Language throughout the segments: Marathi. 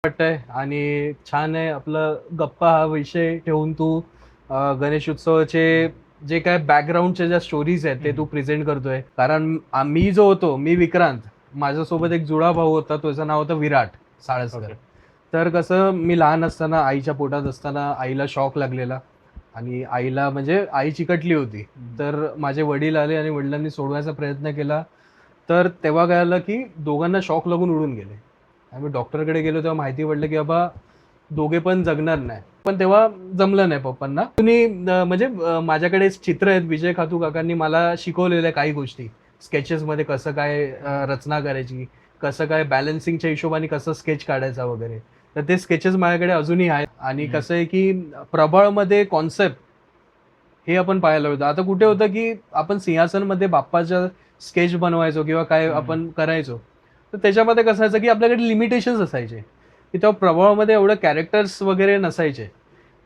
वाटतंय आणि छान आहे आपलं गप्पा हा विषय ठेवून तू गणेश उत्सवाचे जे काय बॅकग्राऊंडच्या ज्या स्टोरीज आहेत ते तू प्रेझेंट करतोय. कारण मी जो होतो, मी विक्रांत, माझ्यासोबत एक जुळा भाऊ होता, त्याचं नाव होतं विराट साळसकर. ओके. तर कसं मी लहान असताना आईच्या पोटात असताना आईला शॉक लागलेला आणि आईला म्हणजे आई चिकटली होती. तर माझे वडील आले आणि वडिलांनी सोडवायचा प्रयत्न केला. तर तेव्हा कळालं की दोघांना शॉक लागून उडून गेले. आम्ही डॉक्टरकडे गेलो तेव्हा माहिती पडलं की बाबा दोघे पण जगणार नाही. पण तेव्हा जमलं नाही पप्पांना. तुम्ही म्हणजे माझ्याकडे चित्र आहेत. विजय खातू काकांनी मला शिकवलेल्या काही गोष्टी स्केचेसमध्ये कसं काय रचना करायची, कसं काय बॅलन्सिंगच्या हिशोबाने कसं स्केच काढायचा वगैरे. तर ते स्केचेस माझ्याकडे अजूनही आहेत. आणि कसं आहे की प्रबळमध्ये कॉन्सेप्ट हे आपण पाहायला होतं. आता कुठे होतं की आपण सिंहासनमध्ये बाप्पाच्या स्केच बनवायचो किंवा काय आपण करायचो. तर त्याच्यामध्ये कसं असायचं की आपल्याकडे लिमिटेशन्स असायचे की तेव्हा प्रभावामध्ये एवढं कॅरेक्टर्स वगैरे नसायचे.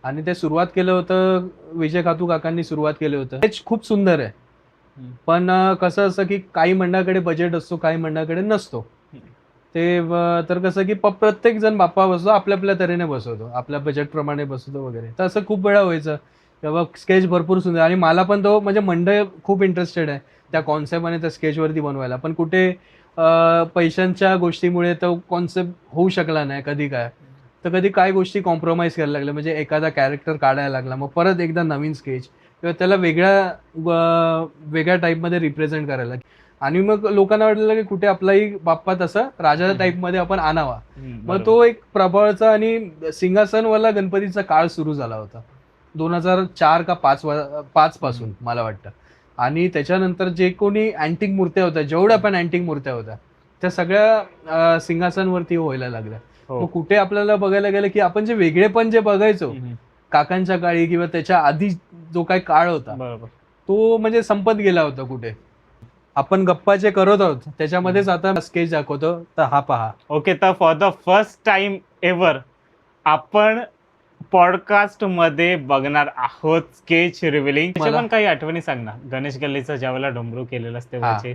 आणि ते सुरुवात केलं होतं विजय खातू काकांनी सुरुवात केलं होतं. स्केच खूप सुंदर आहे. पण कसं असतं की काही मंडळाकडे बजेट असतो, काही मंडळाकडे नसतो. तर कसं की प्रत्येक जण बाप्पा बसतो, आपल्या आपल्या तऱ्हेने बसवतो, आपल्या बजेटप्रमाणे बसवतो वगैरे. तर असं खूप वेळा व्हायचं तेव्हा स्केच भरपूर सुंदर. आणि मला पण तो म्हणजे मंडळ खूप इंटरेस्टेड आहे त्या कॉन्सेप्ट आणि त्या स्केचवरती बनवायला. पण कुठे पैशांच्या गोष्टीमुळे तो कॉन्सेप्ट होऊ शकला नाही. कधी काय तर कधी काय गोष्टी कॉम्प्रोमाइज करायला लागल्या, म्हणजे एखादा कॅरेक्टर काढायला लागला, मग परत एकदा नवीन स्केच किंवा त्याला वेगळ्या टाईपमध्ये रिप्रेझेंट करायला. आणि मग लोकांना वाटलं की कुठे आपलाही बाप्पा तसा राजा टाईपमध्ये आपण आणावा. मग तो एक प्रभाळचा आणि सिंहासनवाला गणपतीचा काळ सुरू झाला होता 2004 का 5 पासून मला वाटतं. आणि त्याच्यानंतर जे कोणी अँटिक मूर्त्या होत्या, जेवढ्या पण अँटिक मूर्त्या होत्या, त्या सगळ्या सिंहासनवरती व्हायला लागल्या. हो. मग कुठे आपल्याला बघायला गेलं की आपण जे वेगळेपण जे बघायचो काकांच्या काळी किंवा त्याच्या आधी जो काही काळ होता बरोबर. तो म्हणजे संपत गेला होता कुठे. आपण गप्पा जे करत आहोत त्याच्यामध्येच आता स्केच दाखवतो, तर हा पहा. ओके, तर for the first time ever आपण पॉडकास्ट मध्ये बघणार आहोत स्केच रिव्हिलिंग. त्याच्या मला पण काही आठवणी सांग ना, गणेश गल्लीचं ज्यावेळेला डोंबरू केलेलं हा तेव्हाचे.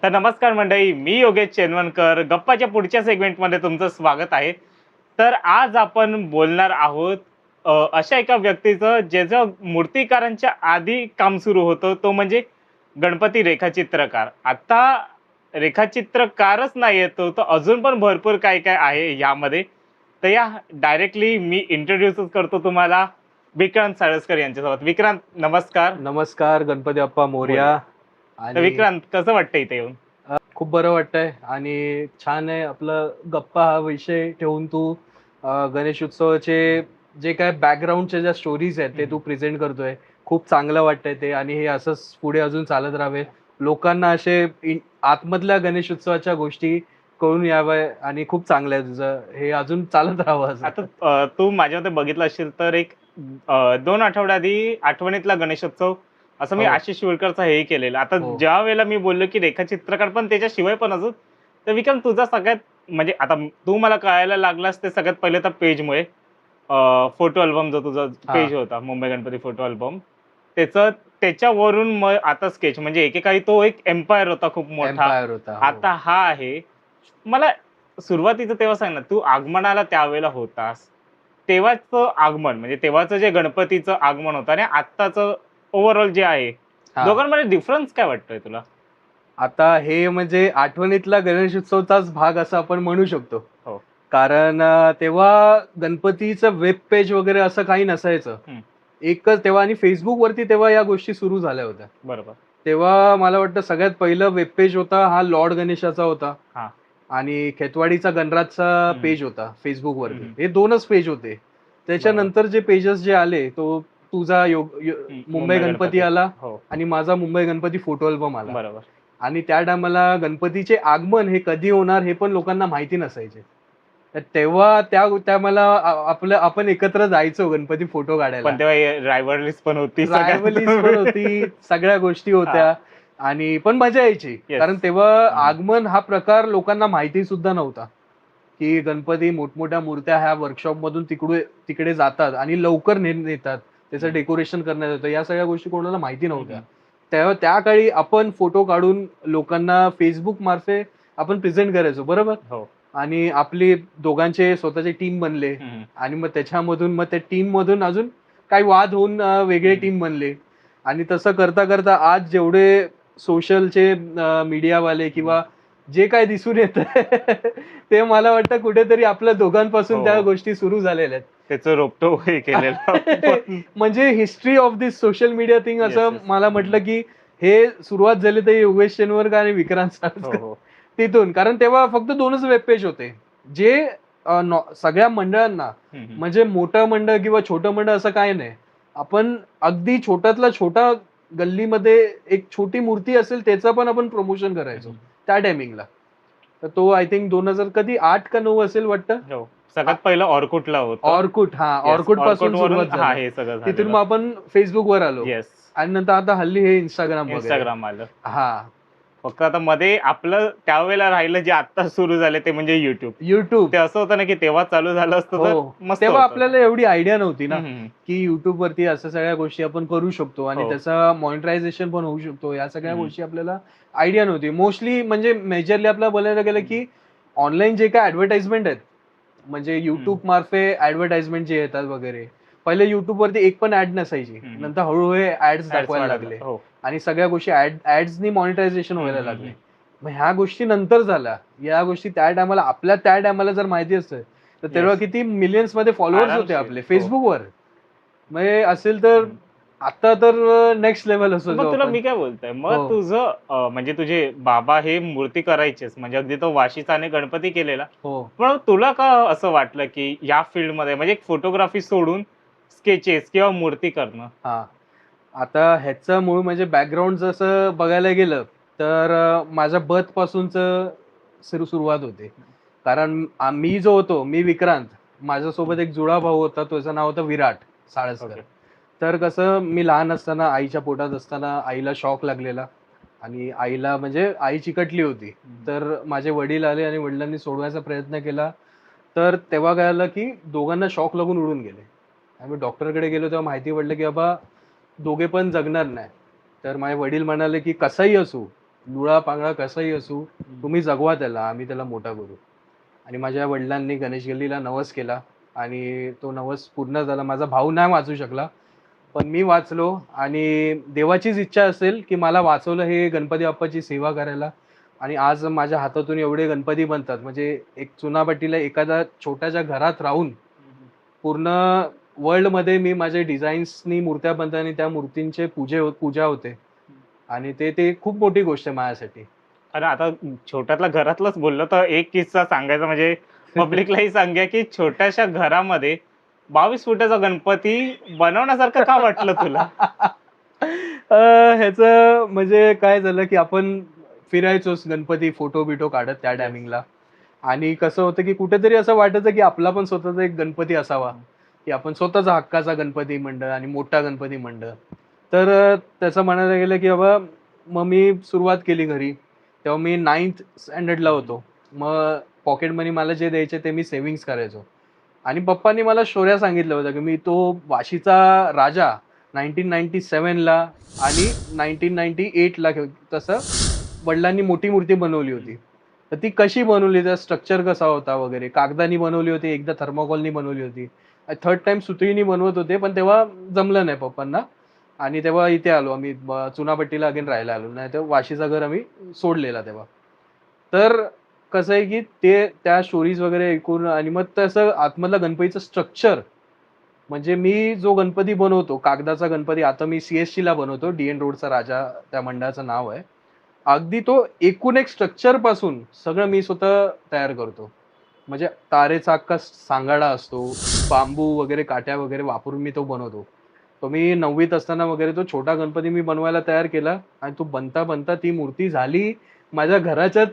तर नमस्कार मंडळी, मी योगेश चेनवणकर. गप्पाच्या पुढच्या सेगमेंटमध्ये तुमचं स्वागत आहे. तर आज आपण बोलणार आहोत अशा एका व्यक्तीचं ज्याचं मूर्तिकारांच्या आधी काम सुरू होतं, तो म्हणजे गणपती रेखाचित्रकार. आता रेखाचित्रकारच नाही येतो, तर अजून पण भरपूर काय काय आहे यामध्ये. तर या डायरेक्टली मी इंट्रोड्यूसच करतो तुम्हाला विक्रांत साळसकर यांच्यासोबत. विक्रांत, नमस्कार. नमस्कार, गणपती बाप्पा मोरया. बोलूया. तर आणि विक्रांत, कसं वाटतं इथे येऊन? खूप बरं वाटतंय आणि छान आहे आपलं गप्पा हा विषय ठेवून तू गणेश उत्सवाचे जे काय बॅकग्राऊंडच्या ज्या स्टोरीज आहेत ते तू प्रेझेंट करतोय. खूप चांगलं वाटतंय ते. आणि हे असंच पुढे अजून चालत राहावे. लोकांना असे आतमधल्या गणेश उत्सवाच्या गोष्टी कळून याव्या आणि खूप चांगलं आहे तुझं. हे अजून चालत राहावं असं. आता तू माझ्यामध्ये बघितलं असेल तर एक 2 आठवड्या आधी आठवणीतला गणेशोत्सव असं मी हो, आशिष शिवडकरचा हेही केलेलं. आता हो. ज्या वेळेला मी बोललो की रेखाचित्रकार पण त्याच्याशिवाय पण अजून, तर विक्रम तुझा सगळ्यात म्हणजे आता तू मला कळायला लागलास ते सगळ्यात पहिले तर पेजमुळे. फोटो अल्बम जो तुझा हां, पेज होता, मुंबई गणपती फोटो अल्बम, त्याचं त्याच्यावरून मग आता स्केच म्हणजे एकेकाळी तो एक एम्पायर होता खूप मोठा. एम्पायर होता. हो. आता हा आहे. मला सुरुवातीचं तेव्हा सांग ना, तू आगमनाला त्यावेळेला होतास. तेव्हाचं आगमन म्हणजे तेव्हाचं जे गणपतीचं आगमन होतं आणि आत्ताचं ओव्हरऑल जे आहे, हां. दोघांमध्ये डिफरन्स काय वाटतोय तुला? आता हे म्हणजे आठवणीतला गणेश उत्सवचाच भाग असं आपण म्हणू शकतो. हो. कारण तेव्हा गणपतीचं वेब पेज वगैरे असं काही नसायचं. हं. एकच तेव्हा आणि Facebookवरती तेव्हा या गोष्टी सुरू झाल्या होत्या. बरोबर. तेव्हा मला वाटतं सगळ्यात पहिलं वेब पेज होता हा लॉर्ड गणेशाचा होता. हां. आणि खेतवाडीचा गणराजचा हं. पेज होता Facebookवरती. हं. हे 2च पेज होते. बरोबर. त्याच्यानंतर जे पेजेस जे आले तो तुझा मुंबई मुंबई गणपती गणपती. आला हो. आणि माझा मुंबई गणपती फोटो अल्बम आला. बरोबर. आणि त्या टायमाला गणपतीचे आगमन हे कधी होणार हे पण लोकांना माहिती नसायचे. तर तेव्हा त्या मला आपण एकत्र जायचो गणपती फोटो काढायला. पण तेव्हा रायव्हलरीज पण होती सगळ्यात. रायव्हलीज पण होती, सगळ्या गोष्टी हां. होत्या. आणि पण मजा यायची. येस. कारण तेव्हा हं. आगमन हा प्रकार लोकांना माहिती सुद्धा नव्हता, की गणपती मोठमोठ्या मूर्त्या ह्या वर्कशॉपमधून तिकडे जातात आणि लवकर नेतात. त्याचं हं. डेकोरेशन करण्यात येतं. या सगळ्या गोष्टी कोणाला माहिती हं, नव्हत्या. हं. तेव्हा त्या काळी आपण फोटो काढून लोकांना Facebook मार्फत आपण प्रेझेंट करायचो, बरोबर? हो. आणि आपली दोघांचे स्वतःचे टीम बनले आणि मग त्याच्यामधून मग त्या टीम मधून अजून काही वाद होऊन वेगळे टीम बनले आणि तसं करता करता आज जेवढे सोशलचे मीडियावाले किंवा जे काय दिसून येत ते मला वाटतं कुठेतरी आपल्या दोघांपासून त्या हो. गोष्टी सुरू झालेल्या आहेत. त्याचं रोपटो हे केलेलं. म्हणजे history of this social media thing Yes, असं yes. मला म्हटलं की हे सुरुवात झाली तर योगेश शेनवरकर आणि विक्रांत सावरकर हो. तिथून. कारण तेव्हा फक्त 2च वेब पेज होते जे सगळ्या मंडळांना म्हणजे मोठं मंडळ किंवा छोटं मंडळ असं काय नाही. आपण अगदी छोट्यातला छोटा गल्लीमध्ये एक छोटी मूर्ती असेल त्याचं पण आपण प्रमोशन करायचो त्या टायमिंगला. तर तो आय थिंक 2000 कधी 8 का 9 असेल वाटतं. हो. सगळ्यात पहिलं ऑर्कुटला होतं. ऑर्कुट Yes, ऑर्कुट पासून ऑर्कुटवरून सुरुवात हा झाली. हे सगळं तिथून झालेलं. मग आपण फेसबुक वर आलो येस. आणि नंतर आता हल्ली हे इंस्टाग्राम वगैरे. इंस्टाग्राम आलं. हा फक्त आता मध्ये आपलं त्यावेळेला राहिलं जे आता सुरू झाले ते म्हणजे युट्यूब. युट्यूब ते असं होतं ना की तेव्हा चालू झालं असतं तर हो मस्त तेव्हा होतं. आपल्याला एवढी आयडिया नव्हती ना हम्म. की युट्यूब वरती असं सगळ्या गोष्टी आपण करू शकतो आणि हो. त्याचं मॉनिटायझेशन पण होऊ शकतो. या सगळ्या हम्म. गोष्टी आपल्याला आयडिया नव्हती. मोस्टली म्हणजे मेजरली आपल्याला बोलायला गेलं की ऑनलाईन जे काय ऍडव्हर्टाइजमेंट आहेत म्हणजे युट्यूब मार्फे ऍडव्हर्टाइजमेंट जे येतात वगैरे पहिले युट्यूब वरती एक पण ऍड नसायची. नंतर हळूहळू ऍड्स दाखवायला लागले हो. आणि सगळ्या गोष्टी ऍड्सनी मॉनिटायझेशन व्हायला लागले. मग ह्या गोष्टी नंतर झाल्या. या गोष्टी त्या टायमाला आपल्या त्या टायमाला जर माहिती असतं तर तेव्हा Yes. किती मिलियन्स मध्ये फॉलोअर्स होते आरामशीर. आपले हो. फेसबुकवर. म्हणजे असेल तर आता तर नेक्स्ट लेवल असतो मग जो तुला आपण. मी काय बोलतोय मग हो. तुझं म्हणजे तुझे बाबा हे मूर्ती करायचेच म्हणजे अगदी तो वाशीचा आणि गणपती केलेला. हो पण तुला का असं वाटलं की या फील्ड मध्ये म्हणजे फोटोग्राफी सोडून स्केचेस किंवा मूर्ती करणं? हा आता ह्याचं मूळ म्हणजे बॅकग्राऊंड जसं बघायला गेलं तर माझ्या बर्थ पासूनच सुरुवात होते. कारण मी जो होतो मी विक्रांत माझ्यासोबत एक जुळा भाऊ होता त्याचं नाव होतं विराट साळसकर. Okay. तर कसं मी लहान असताना आईच्या पोटात असताना आईला शॉक लागलेला आणि आईला म्हणजे आई चिकटली होती. तर माझे वडील आले आणि वडिलांनी सोडवायचा प्रयत्न केला. तर तेव्हा कळालं की दोघांना शॉक लागून उडून गेले. आम्ही डॉक्टरकडे गेलो तेव्हा माहिती पडलं की बाबा दोघे पण जगणार नाही. तर माझे वडील म्हणाले की कसाही असू लुळा पांगळा कसाही असू तुम्ही जगवा त्याला आम्ही त्याला मोठा करू. आणि माझ्या वडिलांनी गणेश गल्लीला नवस केला आणि तो नवस पूर्ण झाला. माझा भाऊ नाही वाचू शकला पण मी वाचलो आणि देवाचीच इच्छा असेल की मला वाचवलं हे गणपती बाप्पाची सेवा करायला. आणि आज माझ्या हातातून एवढे गणपती बनतात म्हणजे एक चुनाभट्टीला एखाद्या छोट्याशा घरात राहून पूर्ण वर्ल्डमध्ये मी माझे डिझाईन्सनी मूर्त्या बनतात आणि त्या मूर्तींचे पूजा होते आणि ते ते खूप मोठी गोष्ट आहे माझ्यासाठी. अरे आता छोट्यातला घरातलंच बोललो तर एक किस्सा सांगायचा म्हणजे पब्लिकलाही सांगूया की छोट्याशा घरामध्ये 22 फुटाचा गणपती बनवण्यासारखं का वाटलं तुला? ह्याचं म्हणजे काय झालं की आपण फिरायचोच गणपती फोटो बिटो काढत त्या टायमिंगला आणि कसं होतं की कुठेतरी असं वाटायचं की आपला पण स्वतःचा एक गणपती असावा की आपण स्वतःचा हक्काचा गणपती मंडळ आणि मोठा गणपती मंडळ. तर त्याचं म्हणायला गेलं की बाबा मग मी सुरुवात केली घरी. तेव्हा मी 9th स्टँडर्डला होतो. मग पॉकेट मनी मला जे द्यायचे ते मी सेव्हिंग्स करायचो आणि पप्पांनी मला स्टोऱ्या सांगितलं होतं की मी तो वाशीचा राजा 1997 ला आणि 1998 ला तसं वडिलांनी मोठी मूर्ती बनवली होती. तर ती कशी बनवली त्याचा स्ट्रक्चर कसा होता वगैरे कागदानी बनवली होती एकदा थर्माकोलनी बनवली होती. थर्ड टाइम सुतळीनी बनवत होते पण तेव्हा जमलं नाही पप्पांना आणि तेव्हा इथे आलो आम्ही चुनाभट्टीला अगेन राहायला आलो नाही तर वाशीचं घर आम्ही सोडलेला तेव्हा. तर कसं आहे की ते त्या स्टोरीज वगैरे ऐकून आणि मग तसं आतमधलं गणपतीचं स्ट्रक्चर म्हणजे मी जो गणपती बनवतो कागदाचा गणपती आता मी CST ला बनवतो DN रोडचा राजा त्या मंडळाचं नाव आहे. अगदी तो एकूण एक स्ट्रक्चर पासून सगळं मी स्वतः तयार करतो. म्हणजे तारेचा अख्खा सांगाडा असतो बांबू वगैरे काट्या वगैरे वापरून मी तो बनवतो. तो मी 9वीत असताना वगैरे तो छोटा गणपती मी बनवायला तयार केला आणि तो बनता बनता ती मूर्ती झाली माझ्या घराच्या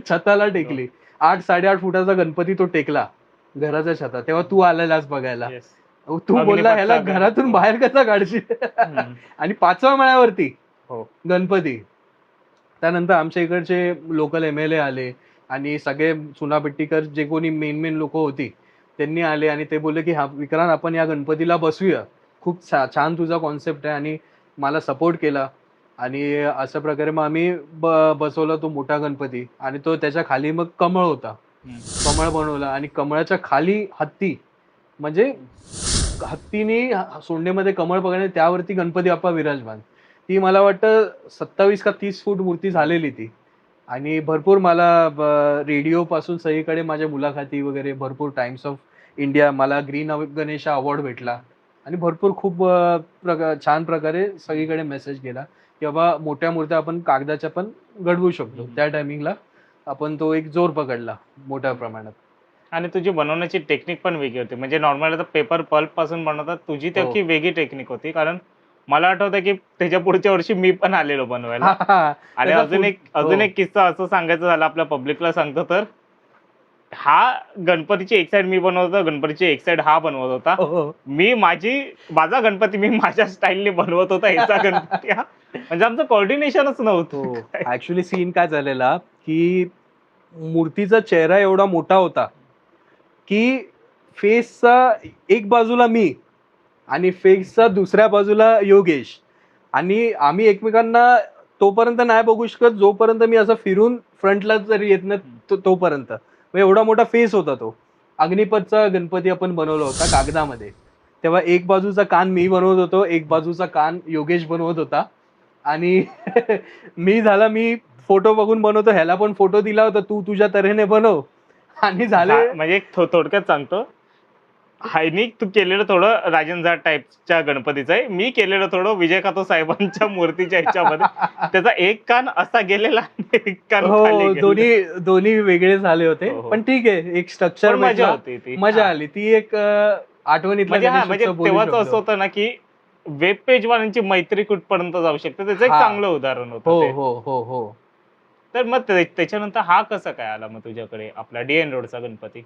छताला टेकली. 8-8.5 फुटाचा गणपती तो टेकला घराच्या छतात. तेव्हा तू आलेलास बघायला. Yes. तू बोलला ह्याला अग्निपथचा घरातून गणपती. बाहेर कसा काढशील हम्म. आणि 5व्या माळ्यावरती हो. गणपती. त्यानंतर आमच्या इकडचे लोकल MLA आले आणि सगळे चुनाभट्टीकर जे कोणी मेन लोक होती त्यांनी आले आणि ते बोलले की हा विक्रांत आपण या गणपतीला बसूया. खूप छान तुझा कॉन्सेप्ट आहे आणि मला सपोर्ट केला आणि अशा प्रकारे मग आम्ही बसवला तो मोठा गणपती आणि तो त्याच्या खाली मग कमळ होता. कमळ बनवलं आणि कमळाच्या खाली हत्ती, म्हणजे हत्तीने सोंडेमध्ये कमळ पकडले, त्यावरती गणपती बाप्पा विराजमान. ती मला वाटतं 27 का 30 फूट मूर्ती झालेली ती. आणि भरपूर मला रेडिओ पासून सगळीकडे माझ्या मुलाखती वगैरे भरपूर टाइम्स ऑफ इंडिया मला ग्रीन गणेश अवॉर्ड भेटला. आणि भरपूर खूप छान प्रकारे सगळीकडे मेसेज गेला की बाबा मोठ्या मूर्त्या आपण कागदाच्या पण घडवू शकतो. त्या टायमिंगला आपण तो एक जोर पकडला मोठ्या प्रमाणात. आणि तुझी बनवण्याची टेक्निक पण वेगळी होती. म्हणजे नॉर्मल आता पेपर पल्प पासून बनवतात, तुझी हो. त्याची वेगळी टेक्निक होती. कारण मला आठवतं की त्याच्या पुढच्या वर्षी मी पण आलेलो बनवायला. आणि त्याचा अजून हो. एक किस्सा असं सांगायचं झालं आपल्या पब्लिकला सांगतो तर, हा गणपतीची एक साइड मी बनवत होता, गणपतीची एक साइड हा बनवत होता. हो, हो. माझा गणपती मी माझ्या स्टाईलने बनवत होता, ह्याचा गणपती हा. म्हणजे आमचं कोऑर्डिनेशनच नव्हतं. हो. ऍक्च्युली सीन काय झालेला की मूर्तीचा चेहरा एवढा मोठा होता की फेसचा एक बाजूला मी आणि फेसचा दुसऱ्या बाजूला योगेश, आणि आम्ही एकमेकांना तोपर्यंत नाही बघू शकत जोपर्यंत मी असं फिरून फ्रंटला जरी येत नाही तोपर्यंत. मग एवढा मोठा फेस होता तो. अग्निपथचा गणपती आपण बनवला होता कागदामध्ये. तेव्हा एक बाजूचा कान मी बनवत होतो, एक बाजूचा कान योगेश बनवत होता. आणि मी फोटो बघून बनवतो, ह्याला पण फोटो दिला होता, तू तुझ्या तऱ्हेने बनव. आणि झाले. म्हणजे एक थोडक्यात सांगतो, हायनी तू केलेलं थोडं राजन झाड टाईपच्या गणपतीचं आहे, मी केलेलं थोडं विजय खातो साहेबांच्या मूर्तीच्या ह्याच्यामध्ये. त्याचा एक कान असा गेलेला आणि एक कान खाली हो, गेलेला. दोन्ही वेगळे झाले होते. हो, हो. पण ठीक आहे, एक स्ट्रक्चर पण मजा होती ती. मजा हा. आली ती एक आठवणीतला म्हणजे गणेशोत्सव बोलू तेव्हाच असं शकतो. होतं ना की वेब पेज वाल्यांची मैत्री कुठपर्यंत जाऊ शकते, त्याचं एक हा. चांगलं उदाहरण हो होतं ते. हो हो हो. तर मग त्याच्यानंतर हा कसा काय आला मग तुझ्याकडे, आपला डीएन रोडचा गणपती?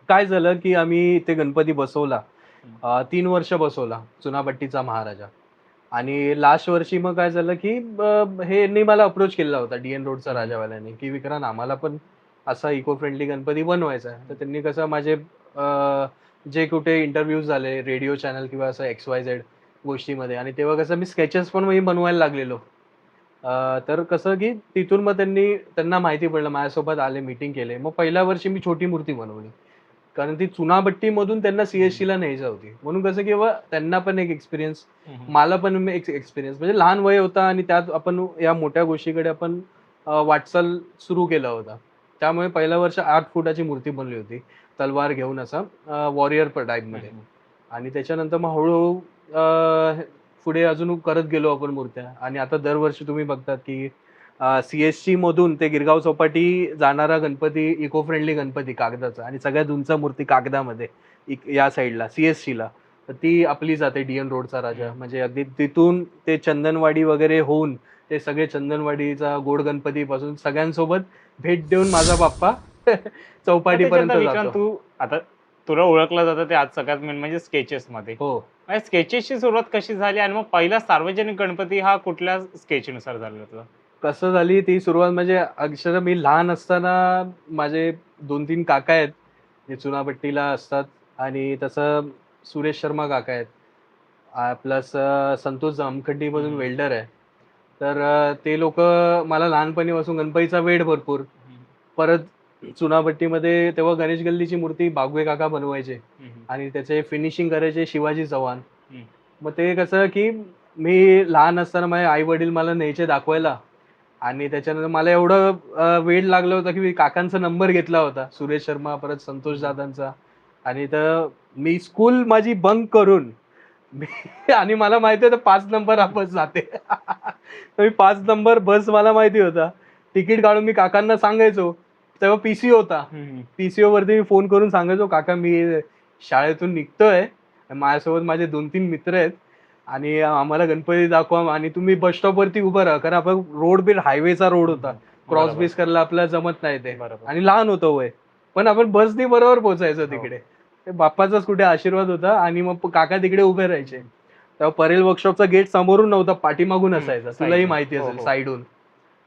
काय झालं की आम्ही ते गणपती बसवला, 3 वर्ष बसवला, चुनाभट्टीचा महाराजा. आणि लास्ट वर्षी मग काय झालं की हे यांनी मला अप्रोच केला होता डीएन रोडचा राजावाल्याने की विक्रांत आम्हाला पण असा इको फ्रेंडली गणपती बनवायचा आहे. तर त्यांनी कसं माझे जे कुठे इंटरव्ह्यूज झाले रेडिओ चॅनल किंवा असं XYZ गोष्टीमध्ये, आणि तेव्हा कसं मी स्केचेस पण मी बनवायला लागलेलो. तर कसं की तिथून मग त्यांना माहिती पडलं, माझ्यासोबत आले, मीटिंग केले. मग पहिल्या वर्षी मी छोटी मूर्ती बनवली, कारण ती चुनाभट्टीमधून त्यांना CSC ला न्यायची होती. म्हणून कसं की बाबा त्यांना पण एक एक्सपिरियन्स, मला पण एक एक्सपिरियन्स, म्हणजे लहान वय होता आणि त्यात आपण या मोठ्या गोष्टीकडे आपण वाटचाल सुरू केला होता. त्यामुळे पहिल्या वर्ष 8 फुटाची मूर्ती बनली होती, तलवार घेऊन असा वॉरियर टाईपमध्ये. आणि त्याच्यानंतर मग हळूहळू पुढे अजून करत गेलो आपण मूर्त्या. आणि आता दरवर्षी तुम्ही बघतात की CSC मधून ते गिरगाव चौपाटी जाणारा गणपती, इको फ्रेंडली गणपती कागदाचा, आणि सगळ्यात उंच मूर्ती कागदामध्ये या साईडला CSC ला, तर ती आपली जाते डीएन रोडचा राजा. म्हणजे अगदी तिथून ते चंदनवाडी वगैरे होऊन ते सगळे चंदनवाडीचा गोड गणपती पासून सगळ्यांसोबत भेट देऊन माझा बाप्पा चौपाटीपर्यंत विक्रांत, जातो. तू आता तुला ओळखलं जातं ते आज सगळ्यात मेन म्हणजे स्केचेस मध्ये. हो. स्केचेसची सुरुवात कशी झाली आणि मग पहिला सार्वजनिक गणपती हा कुठल्या स्केचनुसार झाला तुला? कसं झाली ती सुरुवात, म्हणजे अक्षरशः मी लहान असताना माझे 2-3 काका आहेत जे चुनाभट्टीला असतात. आणि तसं सुरेश शर्मा काका आहेत, प्लस संतोष जामखंडीमधून वेल्डर आहे. तर ते लोक मला लहानपणीपासून गणपतीचा वेड भरपूर. परत चुनाभट्टीमध्ये तेव्हा गणेश गल्लीची मूर्ती बागवे काका बनवायचे आणि त्याचे फिनिशिंग करायचे शिवाजी चव्हाण. मग ते कसं की मी लहान असताना माझे आई वडील मला न्यायचे दाखवायला, आणि त्याच्यानंतर मला एवढं वेड लागलं होतं की मी काकांचा नंबर घेतला होता, सुरेश शर्मा परत संतोष दादांचा. आणि तर मी स्कूल माझी बंक करून आणि मला माहिती होतं 5 नंबर हा बस जाते. तर मी 5 नंबर बस मला माहिती होता, तिकीट काढून मी काकांना सांगायचो. तेव्हा PC होता, PCO वरती मी फोन करून सांगायचो, काका मी शाळेतून निघतोय, माझ्यासोबत माझे 2-3 मित्र आहेत आणि आम्हाला गणपती दाखवा, आणि तुम्ही बस स्टॉप वरती उभं राहा, कारण आपण रोड बिल हायवेचा रोड होता, क्रॉस बरोबर. बेस करायला आपल्याला जमत नाही ते. बरोबर. आणि लहान होतो वय, पण आपण बसनी बरोबर पोहोचायचो हो. तिकडे. ते बाप्पाचाच कुठे आशीर्वाद होता. आणि मग काका तिकडे उभे राहायचे. तेव्हा परेल वर्कशॉपचा गेट समोरून नव्हता, पाठीमागून असायचा, तुलाही साईडून. माहिती हो, असेल, हो. साईडून.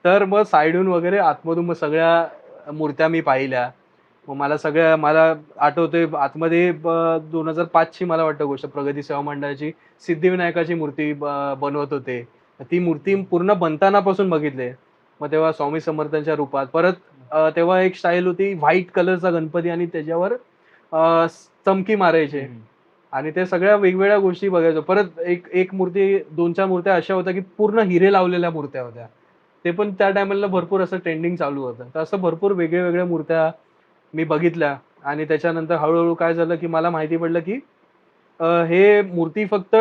तर मग साईडून वगैरे आतमधून मग सगळ्या मूर्त्या मी पाहिल्या. मग मला आठवतंय आतमध्ये 2005 ची मला वाटतं गोष्ट, प्रगती सेवा मंडळाची सिद्धिविनायकाची मूर्ती बनवत होते. ती मूर्ती पूर्ण बनतानापासून बघितले. मग तेव्हा स्वामी समर्थांच्या रूपात परत तेव्हा एक स्टाईल होती व्हाईट कलरचा गणपती आणि त्याच्यावर चमकी मारायचे आणि ते सगळ्या वेगवेगळ्या गोष्टी बघायचो. परत एक एक मूर्ती 2-4 मूर्त्या अशा होत्या की पूर्ण हिरे लावलेल्या मूर्त्या होत्या. ते पण त्या टायमाला भरपूर असं ट्रेंडिंग चालू होतं. तर असं भरपूर वेगळ्या मूर्त्या मी बघितल्या आणि त्याच्यानंतर हळू काय झालं की मला माहिती पडलं की हे मूर्ती फक्त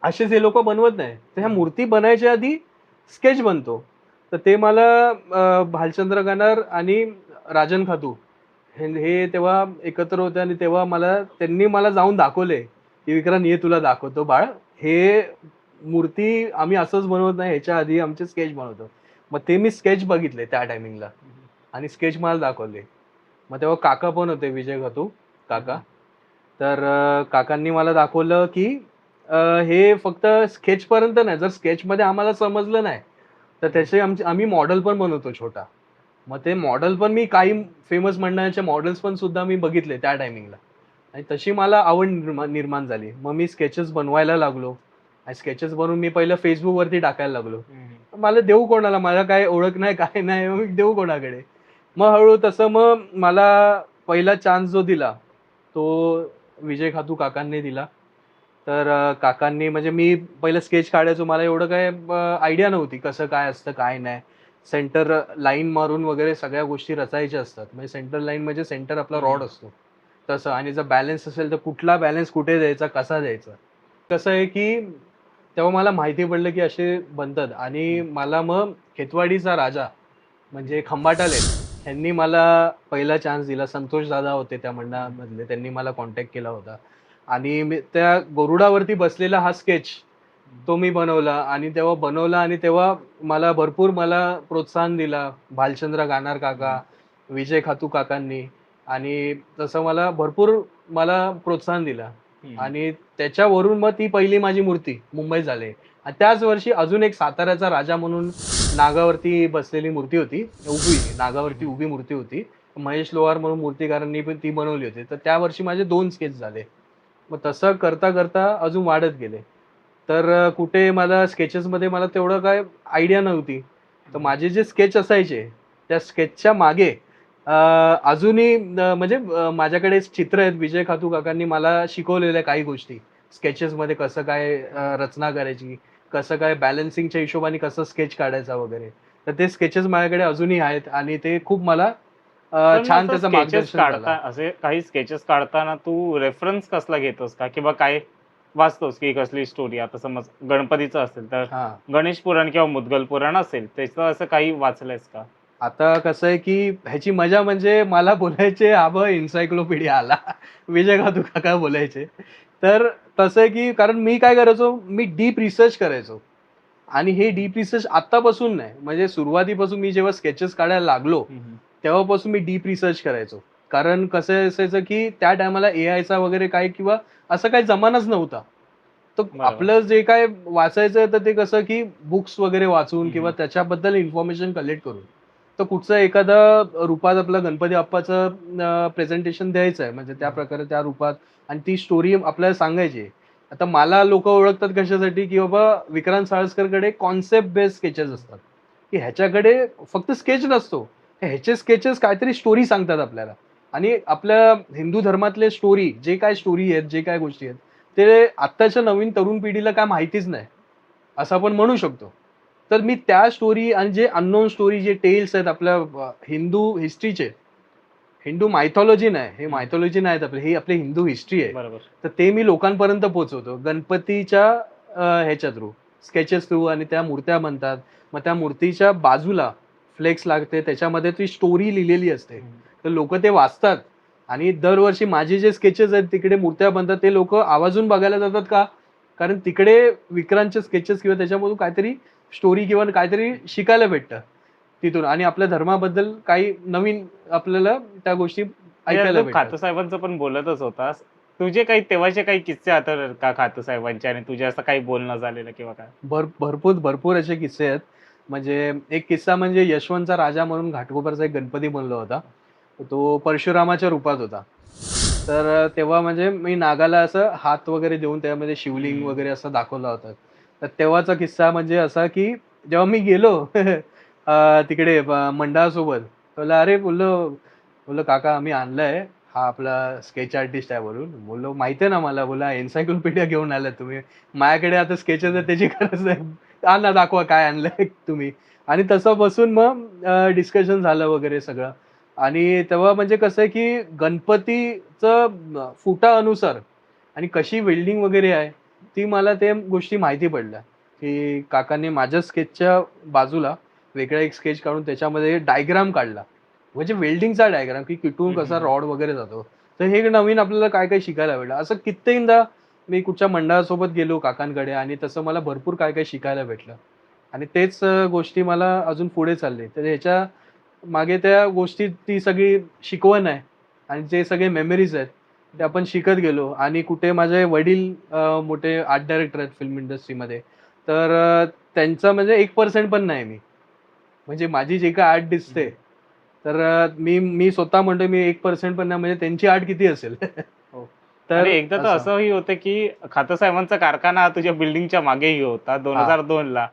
असेच हे लोकं बनवत नाही. तर ह्या मूर्ती बनायच्या आधी स्केच बनतो. तर ते मला भालचंद्र गानार आणि राजन खातू हे तेव्हा एकत्र होते आणि तेव्हा त्यांनी मला जाऊन दाखवले, की "विक्रांत ये तुला दाखवतो बाळ. हे मूर्ती आम्ही असंच बनवत नाही. ह्याच्या आधी आमचे स्केच बनवतो." मग ते मी स्केच बघितले त्या टायमिंगला आणि स्केच मला दाखवले. मग तेव्हा काका पण होते विजय खातू काका. तर काकांनी मला दाखवलं, की हे फक्त स्केचपर्यंत नाही. जर स्केचमध्ये आम्हाला समजलं नाही, तर त्याचे आम्ही मॉडेल पण बनवतो छोटा. मग ते मॉडेल पण मी काही फेमस मंडळाचे मॉडेल्स पण सुद्धा मी बघितले त्या टायमिंगला आणि तशी मला आवड निर्माण झाली. मग मी स्केचेस बनवायला लागलो आणि स्केचेस बनवून मी पहिलं Facebookवरती टाकायला लागलो. मला देऊ कोणाला? माझा काही ओळख नाही, काय नाही. मग मी देऊ कोणाकडे? मग हळू तसं मग मला पहिला चान्स जो दिला, तो विजय खातू काकांनी दिला. तर काकांनी म्हणजे मी पहिलं स्केच काढायचो. मला एवढं काय आयडिया नव्हती कसं काय असतं, काय नाही. सेंटर लाईन मारून वगैरे सगळ्या गोष्टी रचायच्या असतात. म्हणजे सेंटर लाईन म्हणजे सेंटर आपला रॉड असतो. तसं आणि जर बॅलन्स असेल तर कुठला बॅलन्स कुठे द्यायचा, कसा द्यायचा. कसं आहे की तेव्हा मला माहिती पडलं की असे बनतात आणि मला मग खेतवाडीचा राजा म्हणजे खंबाटा लेक ह्यांनी मला पहिला चान्स दिला. संतोष दादा होते त्या मंडळामधले. त्यांनी मला कॉन्टॅक्ट केला होता आणि मी त्या गरुडावरती बसलेला हा स्केच तो मी बनवला आणि तेव्हा बनवला आणि तेव्हा मला प्रोत्साहन दिला भालचंद्र गानार काका, विजय खातू काकांनी आणि तसं मला प्रोत्साहन दिला आणि त्याच्यावरून मग ती पहिली माझी मूर्ती मुंबईत झाली आणि त्याच वर्षी अजून एक साताऱ्याचा राजा म्हणून नागावरती बसलेली मूर्ती होती. नागावरती उभी मूर्ती होती. महेश लोहार म्हणून मूर्तिकारांनी पण ती बनवली होती. तर त्या वर्षी माझे 2 स्केच झाले. मग तसं करता अजून वाढत गेले. तर कुठे मला स्केचेसमध्ये मला तेवढं काय आयडिया नव्हती. तर माझे जे स्केच असायचे, त्या स्केचच्या मागे अजूनही म्हणजे माझ्याकडे चित्र आहेत. विजय खातू काकांनी मला शिकवलेल्या काही गोष्टी. स्केचेसमध्ये कसं काय रचना करायची, कसं काय बॅलन्सिंगच्या हिशोबाने कसं स्केच काढायचा वगैरे. तर ते स्केचेस माझ्याकडे अजूनही आहेत आणि ते खूप मला पण मग छान असं त्याचं स्केचेस मार्गदर्शन झालं. काढता असे काही स्केचेस काढताना तू रेफरन्स कसला घेतोस का किंवा काय वाचतोस की कसली स्टोरी आता समज गणपतीचं असेल तर हां. गणेश पुराण किंवा मुद्गल पुराण असेल त्याचं असं काही वाचलंयस का? आता कसं आहे, की ह्याची मजा म्हणजे मला बोलायचे "अबे एन्सायक्लोपीडिया आला." विजय खातू काका बोलायचे. तर तसं आहे, की कारण मी काय करायचो, मी डीप रिसर्च करायचो आणि हे डीप रिसर्च आत्तापासून नाही, म्हणजे सुरुवातीपासून मी जेव्हा स्केचेस काढायला लागलो, तेव्हापासून मी डीप रिसर्च करायचो. कारण कसं असायचं, की त्या टायमाला एआयचा वगैरे काय किंवा असा काही जमानाच नव्हता. तर बरोबर. आपलं जे काय वाचायचं तर ते कसं, की बुक्स वगैरे वाचून हम्म. किंवा त्याच्याबद्दल इन्फॉर्मेशन कलेक्ट करून. तर कुठचं एखादं रूपात आपलं गणपती बाप्पाचं प्रेझेंटेशन द्यायचं आहे, म्हणजे त्या प्रकारे त्या रूपात आणि ती स्टोरी आपल्याला सांगायची आहे. आता मला लोकं ओळखतात कशासाठी, की बाबा विक्रांत साळसकरकडे कॉन्सेप्ट बेस्ड स्केचेस असतात, की ह्याच्याकडे फक्त स्केच नसतो. ह्याचे स्केचेस काहीतरी स्टोरी सांगतात आपल्याला आणि आपल्या हिंदू धर्मातले स्टोरी जे काय स्टोरी आहेत, जे काय गोष्टी आहेत, ते आत्ताच्या नवीन तरुण पिढीला काय माहितीच नाही, असं आपण म्हणू शकतो. तर मी त्या स्टोरी आणि जे अननोन स्टोरी जे टेल्स आहेत आपल्या हिंदू हिस्ट्रीचे, हिंदू मायथॉलॉजी नाही, हे मायथॉलॉजी नाहीत आपले, ही आपली हिंदू हिस्ट्री आहे. बरोबर. तर ते मी लोकांपर्यंत पोहोचवतो. गणपतीच्या ह्याच्या थ्रू, स्केचेस थ्रू आणि त्या मूर्त्या बनतात. मग त्या मूर्तीच्या बाजूला फ्लेक्स लागते, त्याच्यामध्ये ती स्टोरी लिहिलेली असते. तर लोकं ते वाचतात आणि दरवर्षी माझे जे स्केचेस आहेत तिकडे मूर्त्या बनतात, ते लोकं आवर्जून बघायला जातात का? कारण तिकडे विक्रांतचे स्केचेस किंवा त्याच्यामधून काहीतरी स्टोरी किंवा काहीतरी शिकायला भेटतं तिथून आणि आपल्या धर्माबद्दल काही नवीन आपल्याला त्या गोष्टी यार ऐकायला तू भेटतात. खातू साहेबांचं पण बोलतच होतास. तुझे काही तेव्हाचे काही किस्से आठवतात का खातू साहेबांचे आणि तुझे असं काही बोलणं झालेलं किंवा काय? भरपूर असे किस्से आहेत. म्हणजे एक किस्सा म्हणजे यशवंतचा राजा म्हणून घाटकोपरचा एक गणपती बनला होता. तो परशुरामाच्या रूपात होता. तर तेव्हा म्हणजे मी नागाला असं हात वगैरे देऊन त्यामध्ये शिवलिंग वगैरे असं दाखवला होता. तर तेव्हाचा किस्सा म्हणजे असा, की जेव्हा मी गेलो तिकडे मंडळासोबत बोलला अरे बोललो बोललो काका आम्ही आणलाय, हा आपला स्केच आर्टिस्ट आहे वरून. बोललो माहिती आहे ना मला. बोला एन्सायक्लोपीडिया घेऊन आलात तुम्ही, माझ्याकडे आता स्केचेस आहे त्याची गरज नाही. आणा दाखवा काय आणलंय तुम्ही. आणि तसं बसून मग डिस्कशन झालं वगैरे सगळं. आणि तेव्हा म्हणजे कसं आहे की गणपतीचं फुटा अनुसार आणि कशी वेल्डिंग वगैरे आहे ती मला त्या गोष्टी माहिती पडल्या, की काकांनी माझ्या स्केचच्या बाजूला वेगळा एक स्केच काढून त्याच्यामध्ये डायग्राम काढला. म्हणजे वेल्डिंगचा डायग्राम, की कुठून कसा रॉड वगैरे जातो. तर हे नवीन आपल्याला काय काय शिकायला भेटलं. असं कित्येकदा मी कुठच्या मंडळासोबत गेलो काकांकडे आणि तसं मला भरपूर काय काय शिकायला भेटलं. आणि तेच गोष्टी मला अजून पुढे चालले. तर ह्याच्या मागे त्या गोष्टी ती सगळी शिकवण आहे आणि जे सगळे मेमरीज आहेत ते आपण शिकत गेलो. आणि कुठे माझे वडील मोठे आर्ट डायरेक्टर आहेत फिल्म इंडस्ट्रीमध्ये. तर त्यांचा म्हणजे 1% पण नाही मी. म्हणजे माझी जे काही आर्ट दिसते तर मी मी स्वतः म्हणतो मी 1% पण नाही, म्हणजे त्यांची आर्ट किती असेल. हो. तर आणि एकदा तर असं. असंही होतं की खातरसाहेबांचा कारखाना हा तुझ्या बिल्डिंगच्या मागेही होता हा. 2002 ला.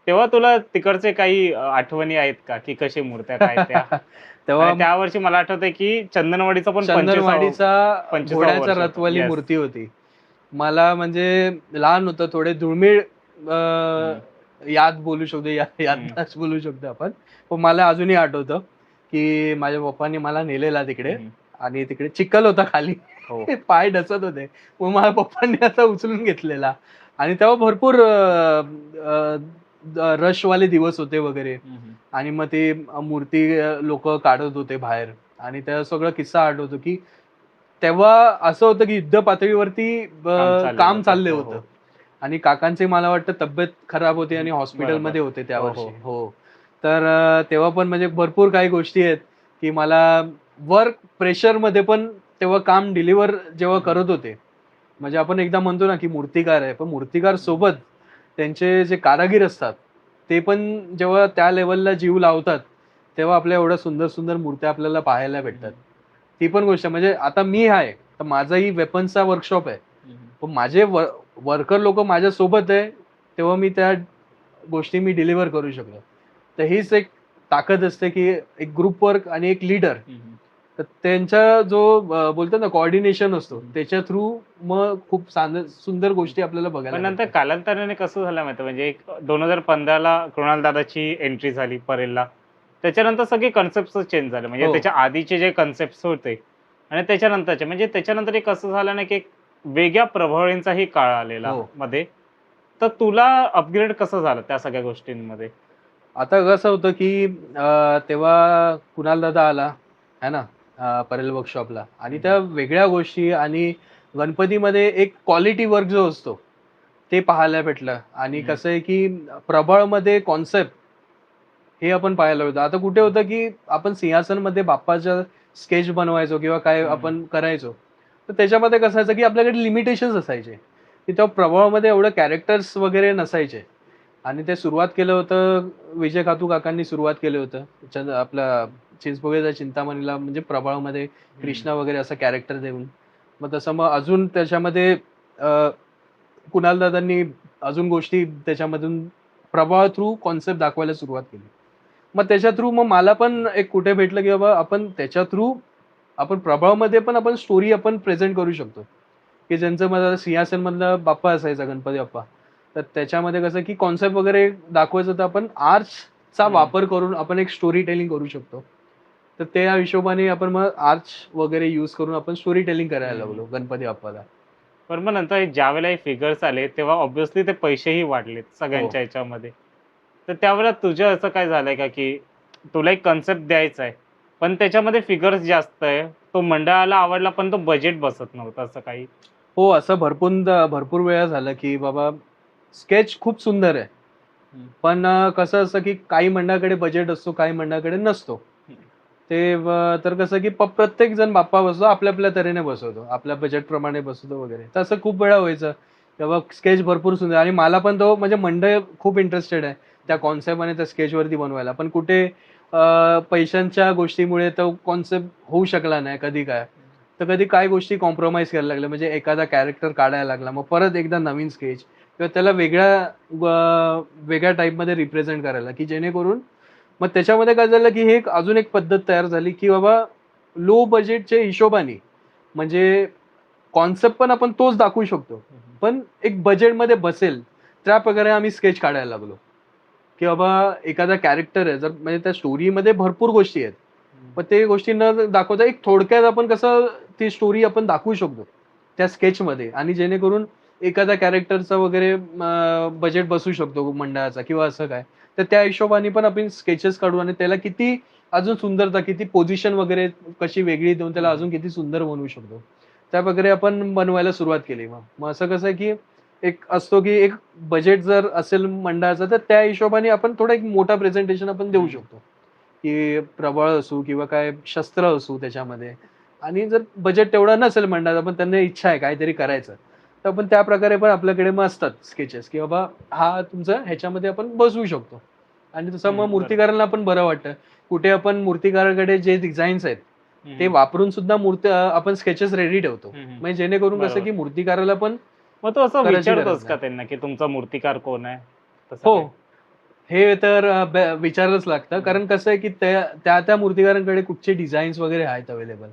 तेव्हा तुला तिकडचे काही आठवणी आहेत का, की कशी मूर्त्या काय त्या? तेव्हा आणि त्या वर्षी मला आठवतंय की चंदनवाडीचा पण 25वा चंदनवाडीचा घोड्याचा वर्ष होतं. रथवाली येस. मूर्ती होती. मला म्हणजे लहान होतं थोडे दुर्मिळ याद बोलू शकतो, याददाश्त बोलू शकतो आपण. पण मला अजूनही आठवतं, की माझ्या पप्पांनी मला नेलेला तिकडे आणि तिकडे चिखल होता खाली. हो. पाय ढसत होते. मग माझ्या पप्पांनी आता उचलून घेतलेला आणि तेव्हा भरपूर रशवाले दिवस होते वगैरे. आणि मग ते मूर्ती लोकं काढत होते बाहेर आणि त्या सगळा किस्सा आठवतो, की तेव्हा असं होतं, की युद्ध पातळीवरती चाललेलं काम होतं. चाललं हो, होतं. हो. आणि काकांची मला वाटतं तब्येत खराब होती आणि बरोबर. हॉस्पिटलमध्ये होते त्या हो, हो. वर्षी. हो. तर तेव्हा पण म्हणजे भरपूर काही गोष्टी आहेत, की मला वर्क प्रेशरमध्ये पण तेव्हा काम डिलिव्हर जेव्हा करत होते. म्हणजे आपण एकदा म्हणतो ना, की मूर्तिकार आहे. पण मूर्तिकार सोबत त्यांचे जे कारागीर असतात, ते पण जेव्हा त्या लेव्हलला जीव लावतात, तेव्हा आपल्या एवढ्या सुंदर-सुंदर मूर्त्या आपल्याला पाहायला भेटतात. ती पण गोष्ट आहे. म्हणजे आता मी आहे, तर माझाही वेपन्सचा वर्कशॉप आहे. पण माझे वर्कर लोकं माझ्यासोबत आहे, तेव्हा मी त्या गोष्टी मी डिलिव्हर करू शकलो. तर हीच एक ताकद असते, की एक ग्रुप वर्क आणि एक लीडर. तर त्यांचा जो बोलतात ना कोऑर्डिनेशन असतो, त्याच्या थ्रू मग खूप सुंदर गोष्टी आपल्याला बघायला पण नंतर भेटतात. कालांतराने कसं झालं माहिती म्हणजे एक 2015 ला कृणाल दादाची एंट्री झाली परेलला. त्याच्यानंतर सगळे कन्सेप्ट्सच चेंज झाले. म्हणजे हो, त्याच्या आधीचे जे कन्सेप्ट्स होते आणि त्याच्यानंतरचे म्हणजे त्याच्यानंतर एक कसं झालं ना, की एक वेगळ्या प्रभावळींचाही काळ आलेला हो. मध्ये. तर तुला अपग्रेड कसं झालं त्या सगळ्या गोष्टींमध्ये? आता कसं होतं, की तेव्हा कुणाल दादा आला, आहे ना, परेल वर्कशॉपला आणि त्या वेगळ्या गोष्टी आणि गणपतीमध्ये एक क्वालिटी वर्क जो असतो, ते पाहायला भेटलं. आणि कसं आहे, की प्रबळमध्ये कॉन्सेप्ट हे आपण पाहायला होतं. आता कुठे होतं, की आपण सिंहासनमध्ये बाप्पाच्या स्केच बनवायचो किंवा काय आपण करायचो. तर त्याच्यामध्ये कसं असायचं, की आपल्याकडे लिमिटेशन्स असायचे, की त्या प्रभावामध्ये एवढं कॅरेक्टर्स वगैरे नसायचे. आणि ते सुरुवात केलं होतं, विजय खातू काकांनी सुरुवात केलं होतं. आपला चिंचपोकळीच्या चिंतामणीला म्हणजे प्रभाळमध्ये कृष्णा वगैरे असं कॅरेक्टर देऊन. मग तसं मग अजून त्याच्यामध्ये कुणालदादांनी अजून गोष्टी त्याच्यामधून प्रभाव थ्रू कॉन्सेप्ट दाखवायला सुरुवात केली. मग त्याच्या थ्रू मग मला पण एक कुठे भेटलं, की बाबा आपण त्याच्या थ्रू आपण प्रभावमध्ये पण आपण स्टोरी आपण प्रेझेंट करू शकतो. की ज्यांचं मला सिंहासनमधला बाप्पा असायचा गणपती बाप्पा. तर त्याच्यामध्ये कसं की कॉन्सेप्ट वगैरे दाखवायचं तर आपण आर्चचा वापर करून आपण एक स्टोरी टेलिंग करू शकतो. तर त्या हिशोबाने आपण मग आर्च वगैरे यूज करून आपण स्टोरी टेलिंग करायला लागलो गणपती बाप्पाला. पण मग नंतर ज्यावेळेला हे फिगर्स आले, तेव्हा ऑब्व्हियसली ते पैसेही वाढलेत हो. सगळ्यांच्या ह्याच्यामध्ये. तर त्यावेळेला तुझं असं काय झालंय का, की तुला एक कन्सेप्ट द्यायचा आहे, पण त्याच्यामध्ये फिगर्स जास्त आहे. तो मंडळाला आवडला, पण तो बजेट बसत नव्हतं असं काही? हो, असं भरपूर वेळा झालं, की बाबा स्केच खूप सुंदर आहे. पण कसं असतं, की काही मंडळाकडे बजेट असतो, काही मंडळाकडे नसतो. ते तर कसं, की प्रत्येक जण बाप्पा बसवतो, आपल्या-आपल्या तऱ्हेने बसवतो. आपल्या बजेटप्रमाणे बसवतो वगैरे. तर असं खूप वेळा व्हायचं. तेव्हा स्केच भरपूर सुंदर आणि मला पण तो म्हणजे मंडळ खूप इंटरेस्टेड आहे त्या कॉन्सेप्ट आणि त्या स्केचवरती बनवायला. पण कुठे पैशांच्या गोष्टीमुळे तो कॉन्सेप्ट होऊ शकला नाही कधी काय. तर कधी काय गोष्टी कॉम्प्रोमाईज करायला लागल्या. म्हणजे एखादा कॅरेक्टर काढायला लागला. मग परत एकदा नवीन स्केच किंवा त्याला वेगळ्या टाइपमध्ये रिप्रेझेंट करायला, की जेणेकरून मग त्याच्यामध्ये काय झालं की हे अजून एक पद्धत तयार झाली की बाबा लो बजेटच्या हिशोबाने म्हणजे कॉन्सेप्ट पण आपण तोच दाखवू शकतो, पण एक बजेटमध्ये बसेल त्या प्रकारे आम्ही स्केच काढायला लागलो. की बाबा एखादा कॅरेक्टर आहे, जर म्हणजे त्या स्टोरीमध्ये भरपूर गोष्टी आहेत, पण ते गोष्टी न दाखवता एक थोडक्यात आपण कसं ती स्टोरी आपण दाखवू शकतो त्या स्केचमध्ये, आणि जेणेकरून एखाद्या कॅरेक्टरचा वगैरे बजेट बसू शकतो मंडळाचा किंवा असं काय. तर त्या हिशोबाने पण आपण स्केचेस काढू आणि त्याला किती अजून सुंदरता, किती पोझिशन वगैरे कशी वेगळी देऊन त्याला अजून किती सुंदर बनवू शकतो, त्या प्रकारे आपण बनवायला सुरुवात केली. मग असं कसं आहे की एक असतो की एक बजेट जर असेल मंडळाचं तर त्या हिशोबाने आपण थोडा एक मोठा प्रेझेंटेशन आपण देऊ शकतो, की प्रबळ असू किंवा काय शस्त्र असू त्याच्यामध्ये. आणि जर बजेट तेवढं नसेल मंडळाचं पण त्यांना इच्छा आहे काहीतरी करायचं, तर आपण त्या प्रकारे पण आपल्याकडे मग असतात स्केचेस की बाबा हा तुमचा ह्याच्यामध्ये आपण बसवू शकतो. आणि तसं मग बरोबर. मूर्तिकारांना पण बरं वाटतं. कुठे आपण मूर्तिकाराकडे जे डिझाईन्स आहेत ते वापरून सुद्धा आपण स्केचेस रेडी ठेवतो, म्हणजे जेणेकरून कसं बरोबर. की मूर्तिकाराला पण मग तू असं करायची गरज विचारतोस का नाही. त्यांना की तुमचा मूर्तिकार कोण आहे? तसं हो, काही? हे तर विचारलंच लागतं, कारण कसं आहे की त्या मूर्तिकारांकडे कुठचे डिझाईन्स वगैरे आहेत अवेलेबल,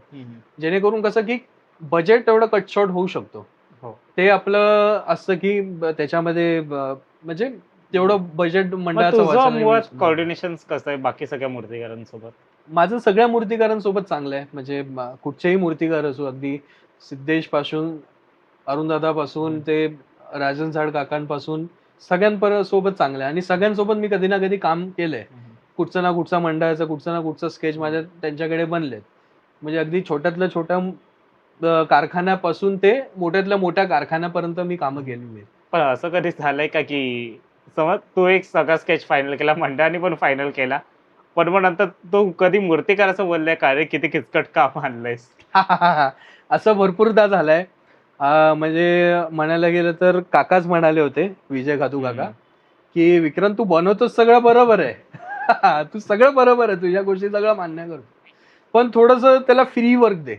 जेणेकरून कसं की बजेट तेवढं कट शॉर्ट होऊ शकतो. हो. ते आपलं असतं की त्याच्यामध्ये म्हणजे तेवढं बजेट मग मंडळाचं तुझं वाचन मुळात कॉर्डिनेशन कसं आहे बाकी सगळ्या मूर्तिकारांसोबत? माझं सगळ्या मूर्तिकारांसोबत चांगलं आहे. म्हणजे कुठचेही मूर्तिकार असो, अगदी सिद्धेश पासून अरुणदादापासून ते राजन झाड काकांपासून सोबत चांगलं आहे, आणि सगळ्यांसोबत मी कधी ना कधी काम केलंय. कुठचा ना कुठचा मंडळाचा कुठचा ना कुठचा स्केच माझ्या त्यांच्याकडे बनलेत. म्हणजे अगदी छोट्यातल्या छोट्या कारखान्यापासून ते मोठ्यातल्या मोठ्या कारखान्यापर्यंत मी कामं केलेली आहेत. पण असं कधी झालंय का की समज तू एक सगळा स्केच फायनल केला, मंडळाने पण फायनल केला, पण मग नंतर तू कधी मूर्तिकार असं बोललाय का रे किती किचकट काम आणलंयस? असं भरपूरदा झालंय. म्हणजे म्हणायला गेलं तर काकाच म्हणाले होते, विजय खातू काका, की "विक्रांत तू बनवतोस सगळं बरोबर आहे. तू सगळं बरोबर आहे. तुझ्या गोष्टी सगळं मान्य करतो. पण थोडंसं त्याला फ्री वर्क दे."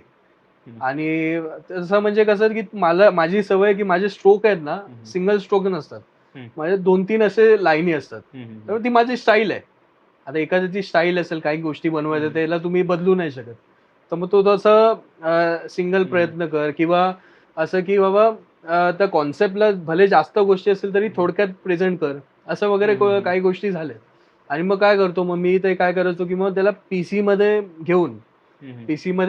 आणि तसं म्हणजे कसं की माझी सवय आहे की माझे स्ट्रोक आहेत ना, सिंगल स्ट्रोक नसतात. माझे 2-3 असे लाईनी असतात. तर ती माझी स्टाईल आहे. आता एखाद्याची स्टाईल असेल, काही गोष्टी बनवायच्या त्याला तुम्ही बदलू नाही शकत. तर मग तो तसं सिंगल प्रयत्न कर, किंवा असं की बाबा त्या कॉन्सेप्टला भले जास्त गोष्टी असतील तरी थोडक्यात प्रेझेंट कर. असं वगैरे काही गोष्टी झाल्यात. आणि मग काय करतो, मग मी ते काय करायचो की मग त्याला पीसीमध्ये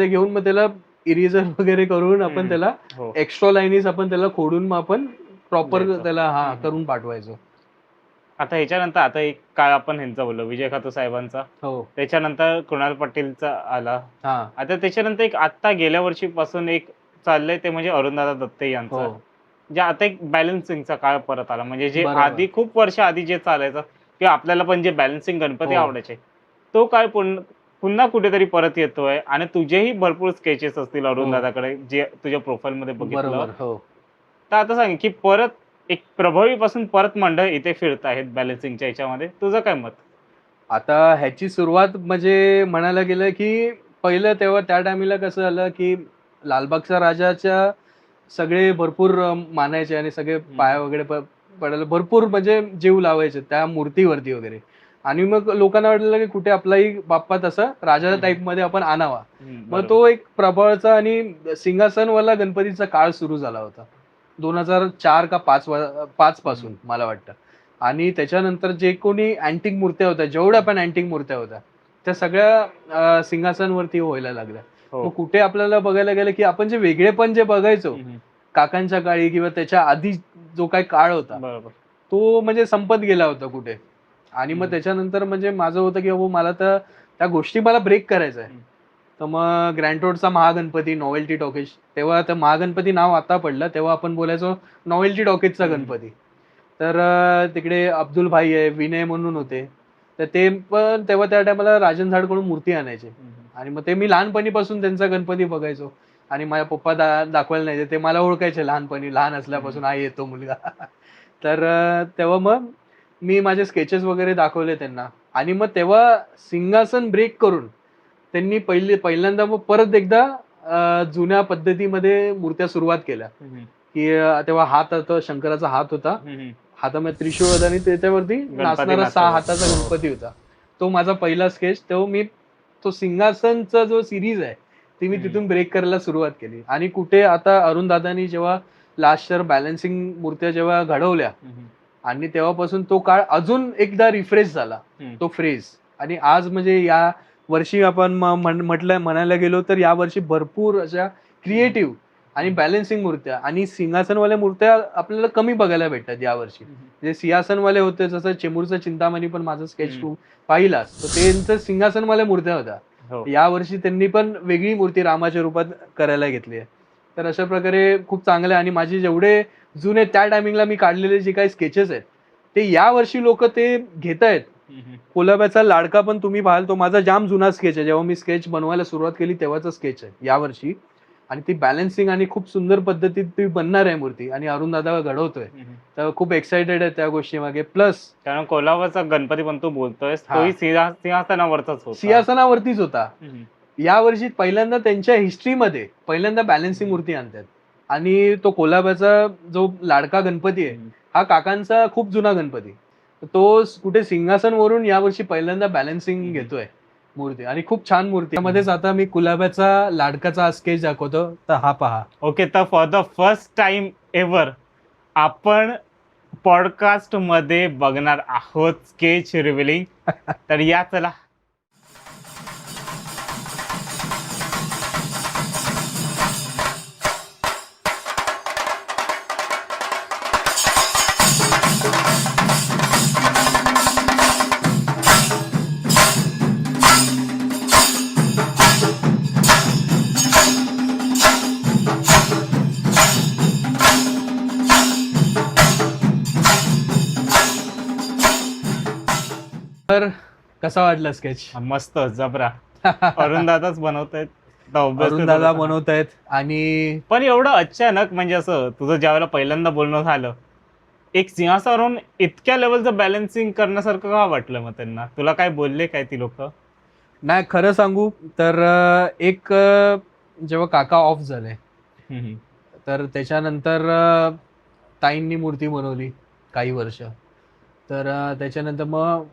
घेऊन मग त्याला इरेजर वगैरे करून आपण त्याला हो. एक्स्ट्रा लाईनीज आपण त्याला खोडून मग आपण प्रॉपर द्यायचं. त्याला करून पाठवायचो. आता ह्याच्यानंतर आता एक काळ आपण ह्यांचा बोललो विजय खातो साहेबांचा, हो. त्याच्यानंतर कृणाल पाटीलचा आला. हां. आता त्याच्यानंतर एक आता गेल्या वर्षीपासून एक चाललंय ते म्हणजे अरुणदादा दत्ते यांचं. हो. जे आता एक बॅलन्सिंगचा काळ परत आला, म्हणजे जे बरोबर. आधी खूप वर्ष आधी जे चालायचं किंवा आपल्याला पण जे बॅलन्सिंग गणपती हो. आवडायचे, तो काळ पुन्हा कुठेतरी परत येतोय आणि तुझेही भरपूर स्केचेस असतील अरुणदादाकडे जे तुझ्या प्रोफाईल मध्ये बघितलं. बरोबर. हो. तर आता सांग की परत एक प्रभावीपासून परत मंडळ इथे फिरत आहेत बॅलन्सिंगच्या ह्याच्यामध्ये, तुझं काय मत? आता ह्याची सुरुवात म्हणजे म्हणायला गेलं की पहिलं तेव्हा त्या टायमिंगला कसं झालं की लालबागच्या राजाच्या सगळे भरपूर मानायचे आणि सगळे पाया वगैरे पडायला भरपूर म्हणजे जीव लावायचे त्या मूर्तीवरती वगैरे. आणि मग लोकांना वाटलं की कुठे आपलाही बाप्पा तसा राजा टाईप मध्ये आपण आणावा. मग तो एक प्रभाळचा आणि सिंहासनवाला गणपतीचा काळ सुरू झाला होता 2004 का 5 पासून मला वाटतं. आणि त्याच्यानंतर जे कोणी अँटिक मूर्त्या होत्या, जेवढ्या पण अँटिक मूर्त्या होत्या, त्या सगळ्या सिंहासनवरती व्हायला लागल्या. हो. मग कुठे आपल्याला बघायला गेलं की आपण जे वेगळेपण जे बघायचो काकांच्या काळी किंवा त्याच्या आधी जो काही काळ होता, बरोबर. तो म्हणजे संपत गेला होता कुठे. आणि मग त्याच्यानंतर म्हणजे माझं होतं की मला तर त्या गोष्टी मला ब्रेक करायचा आहे. तर मग ग्रँड रोडचा महागणपती, नॉवेल्टी टॉकीज, तेव्हा तर महागणपती नाव आता पडलं, तेव्हा आपण बोलायचो नॉवेल्टी टॉकीजचा गणपती. तर तिकडे अब्दुल भाई आहे, विनय म्हणून होते. तर ते पण तेव्हा त्या टायमाला राजन झाडकडून मूर्ती आणायचे. आणि मग ते मी लहानपणीपासून त्यांचा गणपती बघायचो. आणि माझ्या पप्पा दाखवायला न्यायचे. ते मला ओळखायचे लहानपणी, लहान असल्यापासून, हा येतो मुलगा. तर तेव्हा मग मी माझे स्केचेस वगैरे दाखवले त्यांना. आणि मग तेव्हा सिंहासन ब्रेक करून त्यांनी पहिल्यांदा मग परत एकदा जुन्या पद्धतीमध्ये मूर्त्या सुरुवात केल्या. की तेव्हा हात होता, शंकराचा हात होता. हातामध्ये त्रिशूळ होता आणि त्याच्यावरती नाचणारा 6 हाताचा गणपती होता. तो माझा पहिला स्केच. तो सिंहासनचा जो सिरीज आहे ती मी तिथून ब्रेक करायला सुरुवात केली. आणि कुठे आता अरुण दादानी जेव्हा लास्ट इयर बॅलन्सिंग मूर्त्या जेव्हा घडवल्या आणि तेव्हापासून तो काळ अजून एकदा रिफ्रेश झाला, तो फ्रेज. आणि आज म्हणजे या वर्षी आपण म्हणायला गेलो तर या वर्षी भरपूर अशा क्रिएटिव्ह आणि बॅलन्सिंग मूर्त्या आणि सिंहासनवाल्या मूर्त्या आपल्याला कमी बघायला भेटतात यावर्षी. जे सिंहासनवाले होते, जसं चेंबूरचा चिंतामणी पण माझा स्केच तू पाहिलास, तर त्यांचं सिंहासनवाल्या मूर्त्या होत्या. यावर्षी त्यांनी पण वेगळी मूर्ती रामाच्या रूपात करायला घेतली आहे. तर अशा प्रकारे खूप चांगलं आहे. आणि माझे जेवढे जुने त्या टायमिंगला मी काढलेले जे काही स्केचेस आहेत ते यावर्षी लोक ते घेत आहेत. कोलाब्याचा लाडका पण तुम्ही पाहाल, तो माझा जाम जुना स्केच आहे. जेव्हा मी स्केच बनवायला सुरुवात केली तेव्हाचा स्केच आहे यावर्षी. आणि ती बॅलन्सिंग आणि खूप सुंदर पद्धतीत ती बनणार आहे मूर्ती आणि अरुण दादा घडवतोय. तर खूप एक्साइटेड आहे त्या गोष्टी मागे. प्लस कारण कोल्हापूरचा गणपती पण तू बोलतोय तोही सिंहासनावरचाच होता, सिंहासनावरतीच होता. यावर्षी पहिल्यांदा त्यांच्या हिस्ट्रीमध्ये पहिल्यांदा बॅलन्सिंग मूर्ती आणतात. आणि तो कोल्हापूरचा जो लाडका गणपती आहे हा काकांचा खूप जुना गणपती, तो कुठे सिंहासनवरून यावर्षी पहिल्यांदा बॅलन्सिंग घेतोय मूर्ती. आणि खूप छान मूर्ती. त्यामध्येच आता मी कुलाब्याचा लाडकाचा स्केच दाखवतो, तर हा पहा. ओके, तर for the first time ever आपण पॉडकास्ट मध्ये बघणार आहोत स्केच रिव्हिलिंग. तर या चला. तर कसा वाटला स्केच? मस्त, जबरा. अरुण दादाच बनवतायत, अरुण दादा बनवतायत. आणि पण एवढं अचानक म्हणजे असं तुझं ज्यावेळेला पहिल्यांदा बोलणं झालं, एक सिंहासनावरून इतक्या लेवलचं बॅलन्सिंग करण्यासारखं का वाटलं मग त्यांना? तुला काय बोलले काय ती लोक? नाही, खरं सांगू तर जेव्हा काका ऑफ झाले तर त्याच्यानंतर ताईंनी मूर्ती बनवली काही वर्ष. तर त्याच्यानंतर मग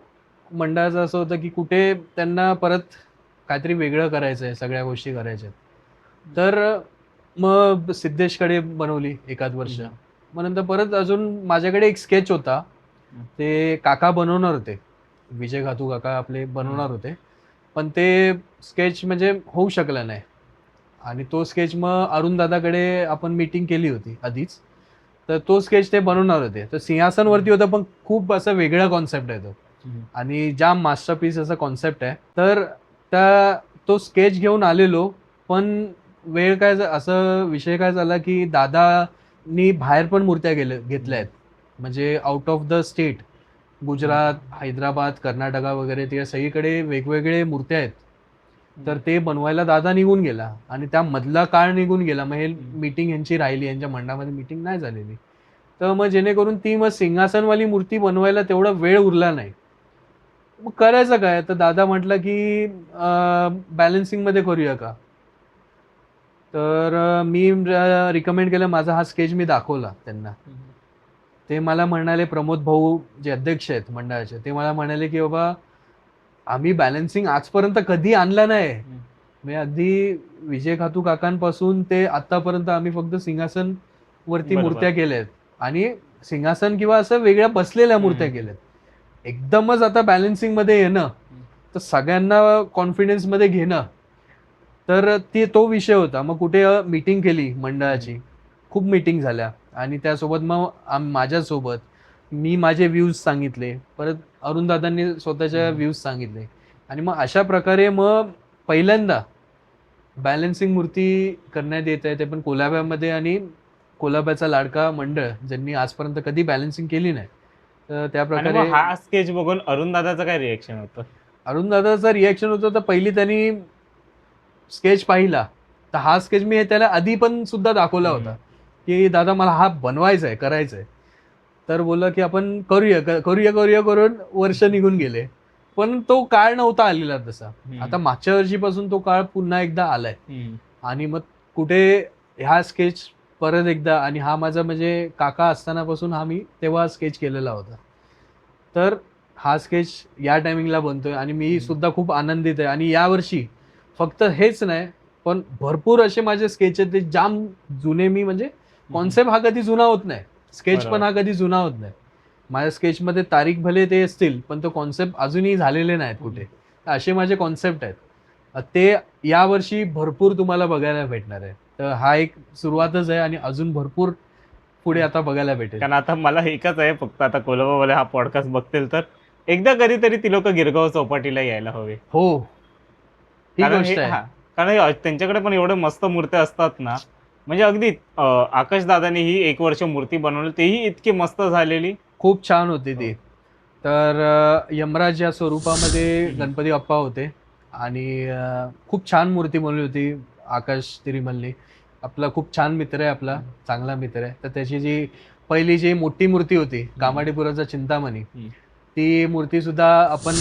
मंडळाचं असं होतं की कुठे त्यांना परत काहीतरी वेगळं करायचं आहे, सगळ्या गोष्टी करायच्या. तर मग सिद्धेशकडे बनवली एखाद वर्ष. मग नंतर परत अजून माझ्याकडे एक स्केच होता, ते काका बनवणार होते, विजय घातू काका आपले बनवणार होते. पण ते स्केच म्हणजे होऊ शकलं नाही. आणि तो स्केच मग अरुण दादाकडे आपण मीटिंग केली होती आधीच, तर तो स्केच ते बनवणार होते. तर सिंहासनवरती होता, पण खूप असा वेगळा कॉन्सेप्ट आहे तो आणि जाम मास्टरपीस असा कॉन्सेप्ट आहे. तर तो स्केच घेऊन आलेलो, पण वेळ काय असं विषय काय झाला की दादानी बाहेर पण मूर्त्या घेतल्या आहेत, म्हणजे out of the state, Gujarat, Hyderabad, Karnataka वगैरे ते सगळीकडे वेगवेगळे मूर्त्या आहेत. तर ते बनवायला दादा निघून गेला आणि त्या मधला काळ निघून गेला. मग हे मीटिंग यांची राहिली, यांच्या मंडळामध्ये मीटिंग नाही झालेली. तर मग जेणेकरून ती मग सिंहासनवाली मूर्ती बनवायला तेवढा वेळ उरला नाही. मग करायचं काय? तर दादा म्हटलं की बॅलन्सिंग मध्ये करूया का? तर मी रिकमेंड केलं, माझा हा स्केच मी दाखवला त्यांना. ते मला म्हणाले, प्रमोद भाऊ जे अध्यक्ष आहेत मंडळाचे, ते मला म्हणाले की बाबा आम्ही बॅलन्सिंग आजपर्यंत कधी आणला नाही. मी अगदी विजय खातू काकांपासून ते आतापर्यंत आम्ही फक्त सिंहासन वरती मूर्त्या केल्यात आणि सिंहासन किंवा असं वेगळ्या बसलेल्या मूर्त्या केल्यात. एकदमच आता बॅलन्सिंग मध्ये येणं, तर सगळ्यांना कॉन्फिडन्स मध्ये घेणं, तर तो विषय होता. मग कुठे मीटिंग केली मंडळाची, खूप मीटिंग झाल्या आणि त्यासोबत मग माझ्यासोबत मी माझे व्ह्यूज सांगितले, परत अरुण दादांनी स्वतःच्या व्ह्यूज सांगितले. आणि मग अशा प्रकारे मग पहिल्यांदा बॅलन्सिंग मूर्ती करण्यात येत आहे, ते पण कोलाब्यामध्ये. आणि कोलाब्याचा लाडका मंडळ ज्यांनी आजपर्यंत कधी बॅलन्सिंग केली नाही, तर त्या प्रकारे. हा स्केच बघून अरुण दादाचं काय रिएक्शन होतं? अरुण दादाचं रिएक्शन होतं, तर पहिली त्यांनी स्केच पाहिला, तर हा स्केच मी त्याला आधी पण सुद्धा दाखवला होता की दादा मला हा बनवायचा आहे, करायचा आहे. तर बोलला की आपण करूया करूया करूया करून वर्ष निघून गेले, पण तो काळ नव्हता आलेला तसा. आता मागच्या वर्षीपासून तो काळ पुन्हा एकदा आलाय. आणि मग कुठे ह्या स्केच परत एकदा, आणि हा माझा म्हणजे काका असतानापासून हा मी तेव्हा स्केच केलेला होता. तर हा स्केच या टायमिंगला बनतोय आणि मी सुद्धा खूप आनंदित आहे. आणि यावर्षी फक्त हेच नाही, पण भरपूर असे माझे स्केच आहेत ते जाम जुने. मी म्हणजे कॉन्सेप्ट हा कधी जुना होत नाही, स्केच पण हा कधी जुना होत नाही. माझ्या स्केचमध्ये तारीख भले ते असतील, पण तो कॉन्सेप्ट अजूनही झालेले नाहीत कुठे. तर असे माझे कॉन्सेप्ट आहेत. ते यावर्षी भरपूर तुम्हाला बघायला भेटणार आहे. तर हा एक सुरुवातच आहे आणि अजून भरपूर पुढे आता बघायला भेटेल. कारण आता मला एकच आहे फक्त, आता कोलंबावाले हा पॉडकास्ट बघतील तर एकदा कधीतरी ती लोक गिरगाव चौपाटीला यायला हवे. हो, ही कारण हे गोष्ट आहे. कारण त्यांच्याकडे पण एवढे मस्त मूर्त्या असतात ना, म्हणजे अगदी आकाश दादानी ही 1 वर्ष मूर्ती बनवली, तेही इतकी मस्त झालेली. खूप छान होती हो. ती. तर यमराज या स्वरूपामध्ये गणपती बाप्पा होते आणि खूप छान मूर्ती बनवली होती आकाश तिरीमलनी. आपला खूप छान मित्र आहे, आपला चांगला मित्र आहे. तर त्याची जी पहिली जी मोठी मूर्ती होती कामाडीपुराचा चिंतामणी, ती मूर्ती सुद्धा आपण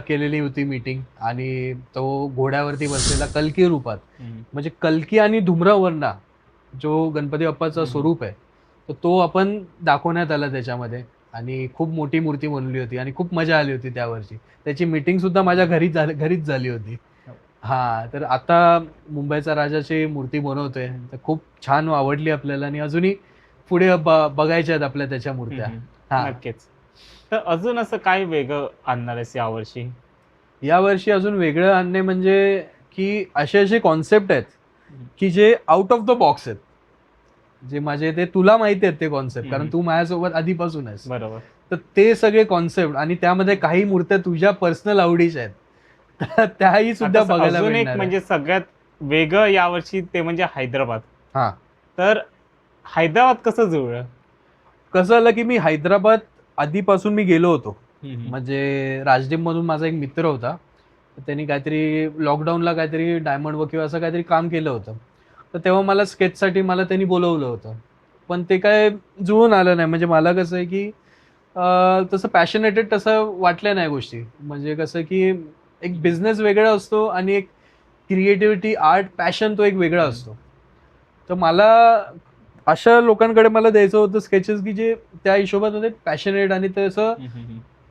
केलेली होती मीटिंग. आणि तो घोड्यावरती बसलेला कल्की रूपात, म्हणजे कल्की आणि धूम्रवर्णा जो गणपती बाप्पाचा स्वरूप आहे, तर तो आपण दाखवण्यात आला त्याच्यामध्ये. आणि खूप मोठी मूर्ती बनवली होती आणि खूप मजा आली होती त्या वर्षी. त्याची मीटिंग सुद्धा माझ्या घरीच झाली होती. हा, तर आता मुंबईचा राजाची मूर्ती बनवतोय, तर खूप छान आवडली आपल्याला आणि अजूनही पुढे बघायच्या आहेत आपल्या त्याच्या मूर्त्या. हा, नक्कीच. तर अजून असं काय वेगळं आणणार आहेस यावर्षी? यावर्षी अजून वेगळं आणणे म्हणजे की असे कॉन्सेप्ट आहेत की जे आउट ऑफ द बॉक्स आहेत. जे माझे ते तुला माहिती आहेत ते कॉन्सेप्ट, कारण तू माझ्यासोबत आधीपासून आहेस. बरोबर. तर ते सगळे कॉन्सेप्ट आणि त्यामध्ये काही मूर्त्या तुझ्या पर्सनल आवडीच्या आहेत. तर त्याही सुद्धा आता बघायला अजून एक भेटणार आहे. म्हणजे सगळ्यात वेगळं यावर्षी ते म्हणजे हैदराबाद. हा, तर हैदराबाद कसं जुळलं? कसं झालं की मी हैदराबाद आधीपासून मी गेलो होतो. म्हणजे राजदीप मधून माझा एक मित्र होता, तर त्यांनी काहीतरी लॉकडाऊनला काहीतरी डायमंड वर्क किंवा असं काहीतरी काम केलं होतं. तर तेव्हा मला स्केचसाठी मला त्यांनी बोलवलं होतं, पण ते काय जुळून आलं नाही. म्हणजे मला कसं आहे की तसं पॅशनेटेड तसं वाटल्या नाही गोष्टी. म्हणजे कसं की एक बिझनेस वेगळा असतो आणि एक क्रिएटिव्हिटी, आर्ट, पॅशन तो एक वेगळा असतो. तर मला अशा लोकांकडे मला द्यायचं होतं स्केचेस की जे त्या हिशोबात पॅशनेट आणि तसं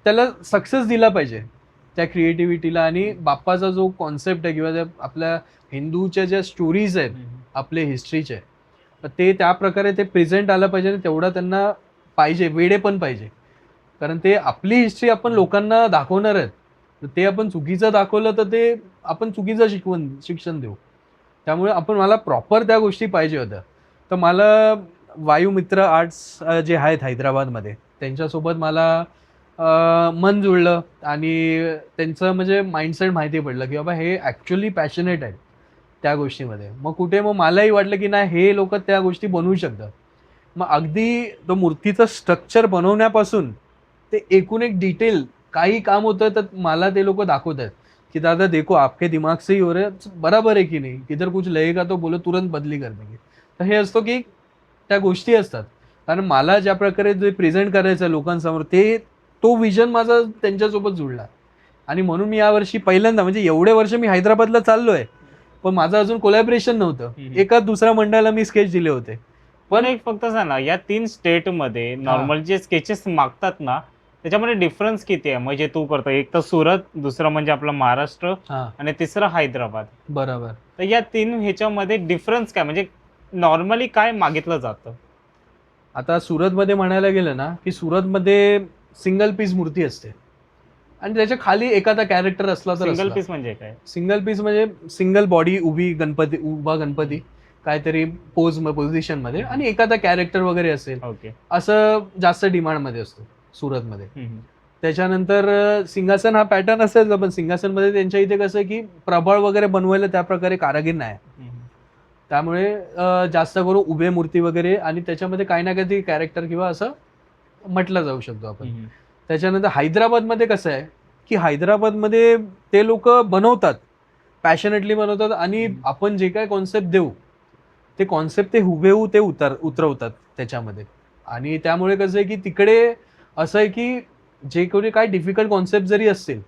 त्याला सक्सेस दिला पाहिजे त्या क्रिएटिव्हिटीला. आणि बाप्पाचा जो कॉन्सेप्ट आहे किंवा आपल्या हिंदूच्या ज्या स्टोरीज आहेत आपले हिस्ट्रीचे, तर ते त्या प्रकारे ते प्रेझेंट आलं पाहिजे आणि तेवढा त्यांना पाहिजे, वेडे पण पाहिजे. कारण ते आपली हिस्ट्री आपण लोकांना दाखवणार आहेत. तर ते आपण चुकीचं दाखवलं तर ते आपण चुकीचं शिक्षण देऊ. त्यामुळे मला प्रॉपर त्या गोष्टी पाहिजे होत्या. तर मला वायुमित्र आर्ट्स जे आहेत हैदराबादमध्ये, त्यांच्यासोबत मला मन जुळलं आणि त्यांचं म्हणजे माइंडसेट माहिती पडलं की बाबा हे ॲक्च्युअली पॅशनेट आहेत त्या गोष्टीमध्ये. मग मलाही वाटलं की नाही, हे लोक त्या गोष्टी बनवू शकतात. मग अगदी तो मूर्तीचं स्ट्रक्चर बनवण्यापासून ते एकूण एक डिटेल काही काम होतं, तर मला ते लोक दाखवत आहेत कि दादा देखो आपके दिमाग से ही हो रहा है, बराबर है की नहीं, किधर कुछ लगेगा तो बोलो तुरंत बदली कर देंगे. तर हे असतो की त्या गोष्टी असतात. कारण मला ज्या प्रकारे जे प्रेझेंट करायचं आहे लोकांसमोर, तो विजन माझा त्यांच्यासोबत जुळला. आणि म्हणून मी यावर्षी पहिल्यांदा, म्हणजे एवढे वर्ष मी हैदराबादला चाललोय, पण माझं अजून कोलॅबरेशन नव्हतं. एका दुसऱ्या मंडळाला मी स्केच दिले होते. पण एक फक्त सांग ना, या 3 स्टेटमध्ये नॉर्मल जे स्केचेस मागतात ना, त्याच्यामध्ये डिफरन्स किती आहे? म्हणजे तू करतो, एक तर सुरत, दुसरं म्हणजे आपलं महाराष्ट्र आणि तिसरं हैदराबाद. बरोबर. तर या 3 ह्याच्यामध्ये डिफरन्स काय, म्हणजे नॉर्मली काय मागितलं जातं? आता सुरतमध्ये म्हणायला गेलं ना, की सुरतमध्ये सिंगल पीस मूर्ती असते आणि त्याच्या खाली एखादा कॅरेक्टर असला तर सिंगल पीस म्हणजे काय? सिंगल पीस म्हणजे सिंगल बॉडी, उभा गणपती काहीतरी पोझिशन मध्ये आणि एखादा कॅरेक्टर वगैरे असेल, ओके. असं जास्त डिमांड मध्ये असतो सुरतमध्ये. त्याच्यानंतर सिंहासन हा पॅटर्न असेल, पण सिंहासन मध्ये त्यांच्या इथे कसं की प्रबळ वगैरे बनवायला त्या प्रकारे कारागीर नाही. त्यामुळे जास्त करून उभे मूर्ती वगैरे आणि त्याच्यामध्ये काही ना काही कॅरेक्टर किंवा असं म्हटलं जाऊ शकतो आपण. त्याच्यानंतर हैदराबादमध्ये कसं आहे की हैदराबादमध्ये ते लोक बनवतात, पॅशनेटली बनवतात आणि आपण जे काय कॉन्सेप्ट देऊ ते कॉन्सेप्ट ते हुबेहू ते उतरवतात त्याच्यामध्ये. आणि त्यामुळे कसं आहे की तिकडे असं आहे की जे कोणी काय डिफिकल्ट कॉन्सेप्ट जरी असतील,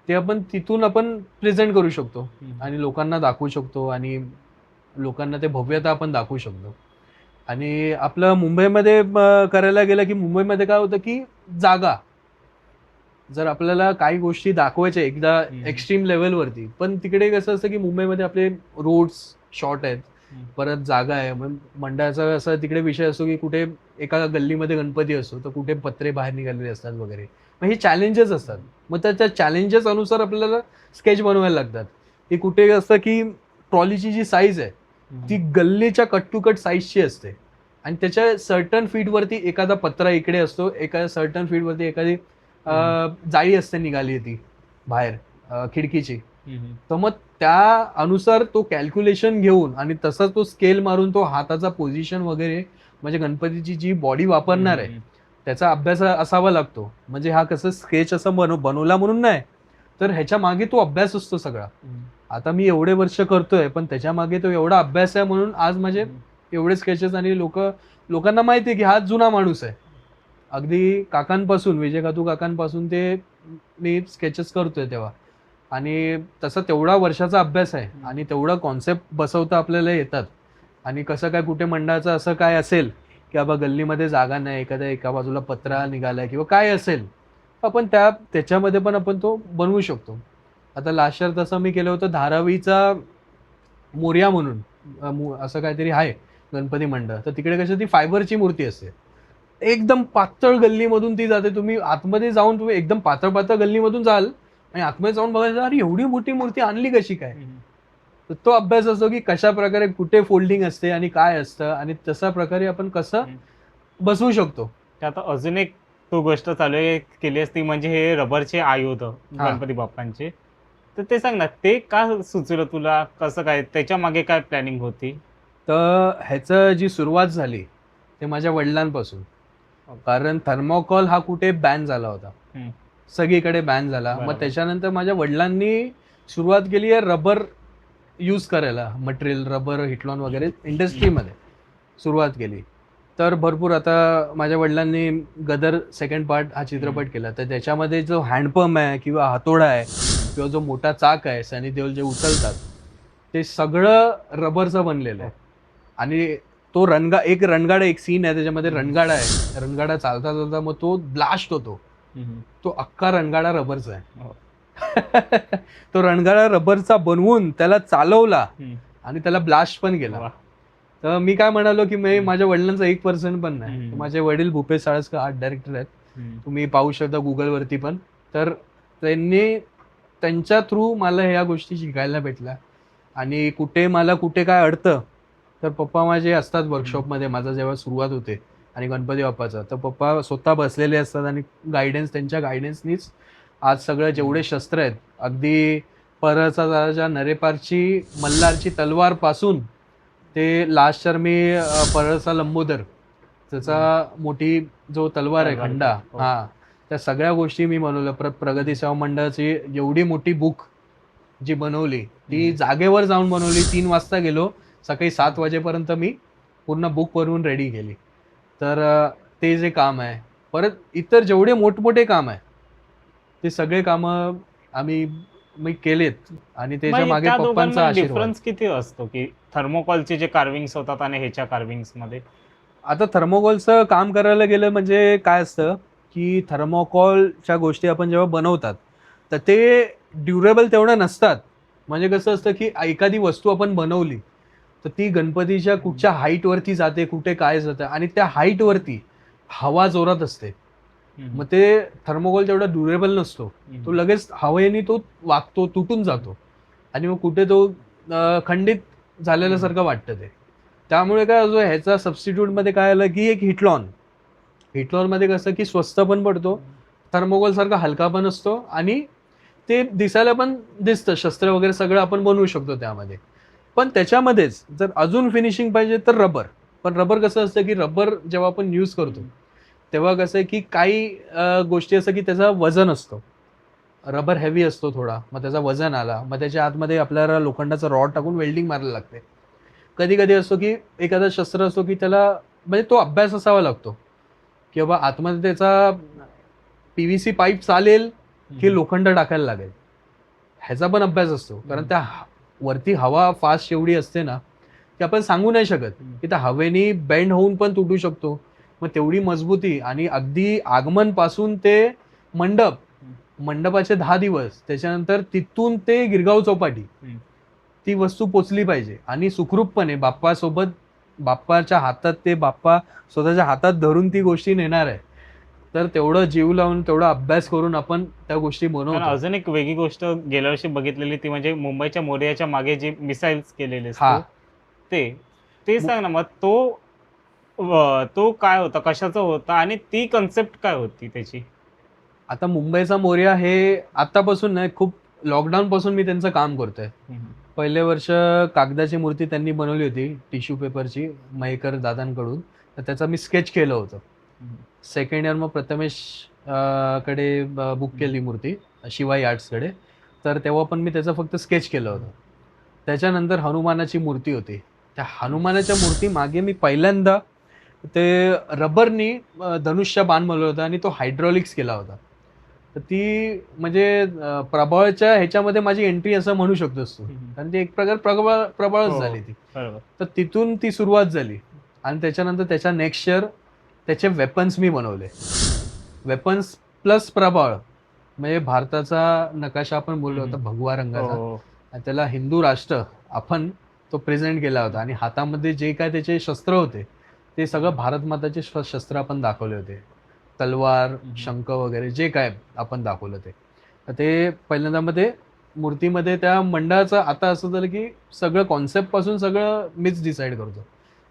ते आपण तिथून प्रेझेंट करू शकतो आणि लोकांना दाखवू शकतो आणि लोकांना ते भव्यता आपण दाखवू शकतो. आणि आपलं मुंबईमध्ये करायला गेलं की मुंबईमध्ये काय होतं की जागा जर आपल्याला काही गोष्टी दाखवायच्या एकदा हम्म. एक्स्ट्रीम लेवलवरती, पण तिकडे कसं असतं की मुंबईमध्ये आपले रोड्स शॉर्ट आहेत, परत जागा आहे, मग मंडळाचा असा तिकडे विषय असतो की कुठे एका गल्लीमध्ये गणपती असतो तर कुठे पत्रे बाहेर निघालेले असतात वगैरे, मग हे चॅलेंजेस असतात. मग त्या चॅलेंजेस अनुसार आपल्याला स्केच बनवायला लागतात. की कुठे असतं की ट्रॉलीची जी साईज आहे ती गल्लीच्या कट टू कट साईजची असते आणि त्याच्या सर्टन फीटवरती एखादा पत्रा इकडे असतो, एका सर्टन फीटवरती एखादी जाळी असते निघाली ती बाहेर खिडकीची. तर मग त्या अनुसार तो कॅल्क्युलेशन घेऊन आणि तसा तो स्केल मारून तो हाताचा पोझिशन वगैरे, म्हणजे गणपतीची जी बॉडी वापरणार आहे त्याचा अभ्यास असावा लागतो. म्हणजे हा कसं स्केच असं बनवला म्हणून नाही, तर ह्याच्या मागे तो अभ्यास असतो सगळा. आता मी एवढे वर्ष करतोय पण त्याच्या मागे तो एवढा अभ्यास आहे म्हणून आज माझे एवढे स्केचेस आणि लोकांना माहिती आहे की हा जुना माणूस आहे. अगदी काकांपासून, विजय कातू काकांपासून ते मी स्केचेस करतोय तेव्हा, आणि तसा तेवढा वर्षाचा अभ्यास आहे आणि तेवढा कॉन्सेप्ट बसवता आपल्याला येतात. आणि कसं काय कुठे मंडळाचं असं काय असेल की बाबा गल्लीमध्ये जागा नाही, एखाद्या एका बाजूला पत्रा निघालाय किंवा काय असेल, आपण त्याच्यामध्ये पण आपण तो बनवू शकतो. आता लास्ट इयर तसं मी केलं होतं धारावीचा मोरया म्हणून असं काहीतरी आहे गणपती मंडळ, तर तिकडे कशी ती फायबरची मूर्ती असते, एकदम पातळ गल्लीमधून ती जाते. तुम्ही आतमध्ये जाऊन तुम्ही एकदम पातळ पातळ गल्लीमधून जाल आणि आतमध्ये जाऊन बघायचं अरे एवढी मोठी मूर्ती आणली कशी काय. तर तो अभ्यास असतो की कशा प्रकारे कुठे फोल्डिंग असते आणि काय असतं आणि तशा प्रकारे आपण कसं बसवू शकतो. आता अजून एक तू गोष्ट चालू केली असती म्हणजे हे रबरचे आयुध गणपती बाप्पांचे, तर ते सांग ना, ते का सुचलं तुला, कसं काय, त्याच्या मागे काय प्लॅनिंग होती? तर ह्याचं जी सुरुवात झाली ते माझ्या वडिलांपासून, कारण थर्मोकॉल हा कुठे बॅन झाला होता, सगळीकडे बॅन झाला. मग त्याच्यानंतर माझ्या वडिलांनी सुरुवात केली आहे रबर यूज करायला, मटेरियल रबर हिटलॉन वगैरे इंडस्ट्रीमध्ये सुरुवात केली. तर भरपूर आता माझ्या वडिलांनी गदर सेकंड पार्ट हा चित्रपट केला, तर त्याच्यामध्ये जो हँडपंप आहे किंवा हातोडा आहे किंवा जो मोठा चाक आहे सनी देओल जे उचलतात ते सगळं रबरचं बनलेलं आहे. आणि तो रणगाडा एक सीन आहे त्याच्यामध्ये, रणगाडा आहे, रणगाडा चालता चालता मग तो ब्लास्ट होतो, तो अख्खा रणगाडा रबरचा आहे. तो रणगाडा रबरचा बनवून त्याला चालवला आणि त्याला ब्लास्ट पण केला. तर मी काय म्हणालो की मी माझ्या वडिलांचा 1% पण नाही. माझे वडील भूपेश साळसकर आर्ट डायरेक्टर आहेत, तुम्ही पाहू शकता गुगलवरती पण. तर त्यांनी त्यांच्या थ्रू मला ह्या गोष्टी शिकायला भेटल्या. आणि कुठे काय अडतं तर पप्पा माझे असतात वर्कशॉपमध्ये, माझा जेव्हा सुरुवात होते आणि गणपती बाप्पाचा, तर पप्पा स्वतः बसलेले असतात आणि त्यांच्या गायडन्सनीच आज सगळं जेवढे शस्त्र आहेत, अगदी परळचा नरेपारची मल्हारची तलवार पासून ते लास्ट इयर मी परळचा लंबोदर त्याचा मोठी जो तलवार आहे खंडा, हा, त्या सगळ्या गोष्टी मी बनवल्या. प्रगती सेवा मंडळाची एवढी मोठी बुक जी बनवली ती जागेवर जाऊन बनवली. 3 वाजता गेलो, सकाळी 7 वाजेपर्यंत मी पूर्ण बुक बनवून रेडी केली. तर ते जे काम आहे, परत इतर जेवढे मोठमोठे काम आहे ते सगळे कामं मी केलेत आणि त्याच्या मागे पप्पांचा आशीर्वाद. डिफरन्स किती असतो की थर्मोकॉलचे जे कार्विंग्स होतात आणि ह्याच्या कार्विंग्स मध्ये? आता थर्मोकॉलचं काम करायला गेलं म्हणजे काय असतं की थर्मोकॉलच्या गोष्टी आपण जेव्हा बनवतात तर ते ड्युरेबल तेवढं नसतात. म्हणजे कसं असतं की एखादी वस्तू आपण बनवली तर ती गणपतीच्या कुठच्या हाईटवरती जाते, कुठे काय जातं आणि त्या हाईटवरती हवा जोरात असते. मग ते थर्मोकॉल तेवढा ड्युरेबल नसतो, तो लगेच हवेने तो वागतो, तुटून जातो आणि मग कुठे तो खंडित झालेल्यासारखं वाटतं ते. त्यामुळे काय असं ह्याचा सबस्टिट्यूटमध्ये काय आलं की एक हिटलॉनमध्ये कसं की स्वस्त पण पडतो, थर्मोकॉल सारखा हलका पण असतो आणि ते दिसायला पण दिसतं, शस्त्र वगैरे सगळं आपण बनवू शकतो त्यामध्ये. पण त्याच्यामध्येच जर अजून फिनिशिंग पाहिजे तर रबर. पण रबर कसं असतं की रबर जेव्हा आपण यूज करतो तेव्हा कसं आहे की काही गोष्टी असं की त्याचं वजन असतं, रबर हेवी असतो थोडा, मग त्याचा वजन आला, मग त्याच्या आतमध्ये आपल्याला लोखंडाचा रॉड टाकून वेल्डिंग मारायला लागते. कधी कधी असतो की एखादा शस्त्र असतो की त्याला म्हणजे तो अभ्यास असावा लागतो की बाबा आतमध्ये त्याचा PVC पाईप चालेल की लोखंड टाकायला लागेल, ह्याचा पण अभ्यास असतो. कारण त्या वरती हवा फास्ट एवढी असते ना की आपण सांगू नाही शकत की त्या हवेनी बेंड होऊन पण तुटू शकतो. मग तेवढी मजबूती आणि अगदी आगमन पासून ते मंडप मंडपाचे 10 दिवस, त्याच्यानंतर तिथून ते गिरगाव चौपाटी हम्म. ती वस्तू पोचली पाहिजे आणि सुखरूपपणे बाप्पासोबत, बाप्पाच्या हातात ते बाप्पा स्वतःच्या हातात धरून ती गोष्टी नेणार आहे. तर तेवढं जीव लावून तेवढा अभ्यास करून आपण त्या गोष्टी कारण बनवतो. अजून एक वेगळी गोष्ट गेल्या वर्षी बघितलेली ती म्हणजे मुंबईच्या मोरयाच्या मागे जे मिसाईल्स केलेले हा. ते ते सांग ना मग तो काय होता, कशाचा होता आणि ती कन्सेप्ट काय होती त्याची? आता मुंबईचा मोरया हे आतापासून नाही, खूप लॉकडाऊन पासून मी त्यांचं काम करतोय. पहिले वर्ष कागदाची मूर्ती त्यांनी बनवली होती, टिश्यू पेपरची, मयेकर दादांकडून. तर त्याचा मी स्केच केलं होतं. सेकंड इयर मग प्रथमेश कडे बुक केली मूर्ती, शिवाई आर्ट्सकडे. तर तेव्हा पण मी त्याचं फक्त स्केच केलं होतं. त्याच्यानंतर हनुमानाची मूर्ती होती. त्या हनुमानाच्या मूर्ती मागे मी पहिल्यांदा ते रबरनी धनुष्य बाण बनवलं होतं आणि तो हायड्रॉलिक्स केला होता. तर ती म्हणजे प्रभाळच्या ह्याच्यामध्ये माझी एंट्री असं म्हणू शकतोस तू. कारण ती एक प्रकार प्रबळच हो, झाली ती. बरोबर. तर तिथून ती सुरुवात झाली आणि त्याच्यानंतर त्याच्या नेक्स्ट इयर त्याचे वेपन्स मी बनवले. वेपन्स प्लस प्रभाळ, म्हणजे भारताचा नकाशा आपण बोललो होता भगवा रंगाचा, हो. आणि त्याला हिंदू राष्ट्र आपण तो प्रेझेंट केला होता आणि हातामध्ये जे काय त्याचे शस्त्र होते ते सगळं भारत माताचे शस्त्र आपण दाखवले होते. तलवार, शंख वगैरे जे काय आपण दाखवलं ते. तर ते पहिल्यांदा मध्ये मूर्तीमध्ये त्या मंडळाचं आता असं झालं की सगळं कॉन्सेप्ट पासून सगळं मीच डिसाईड करतो.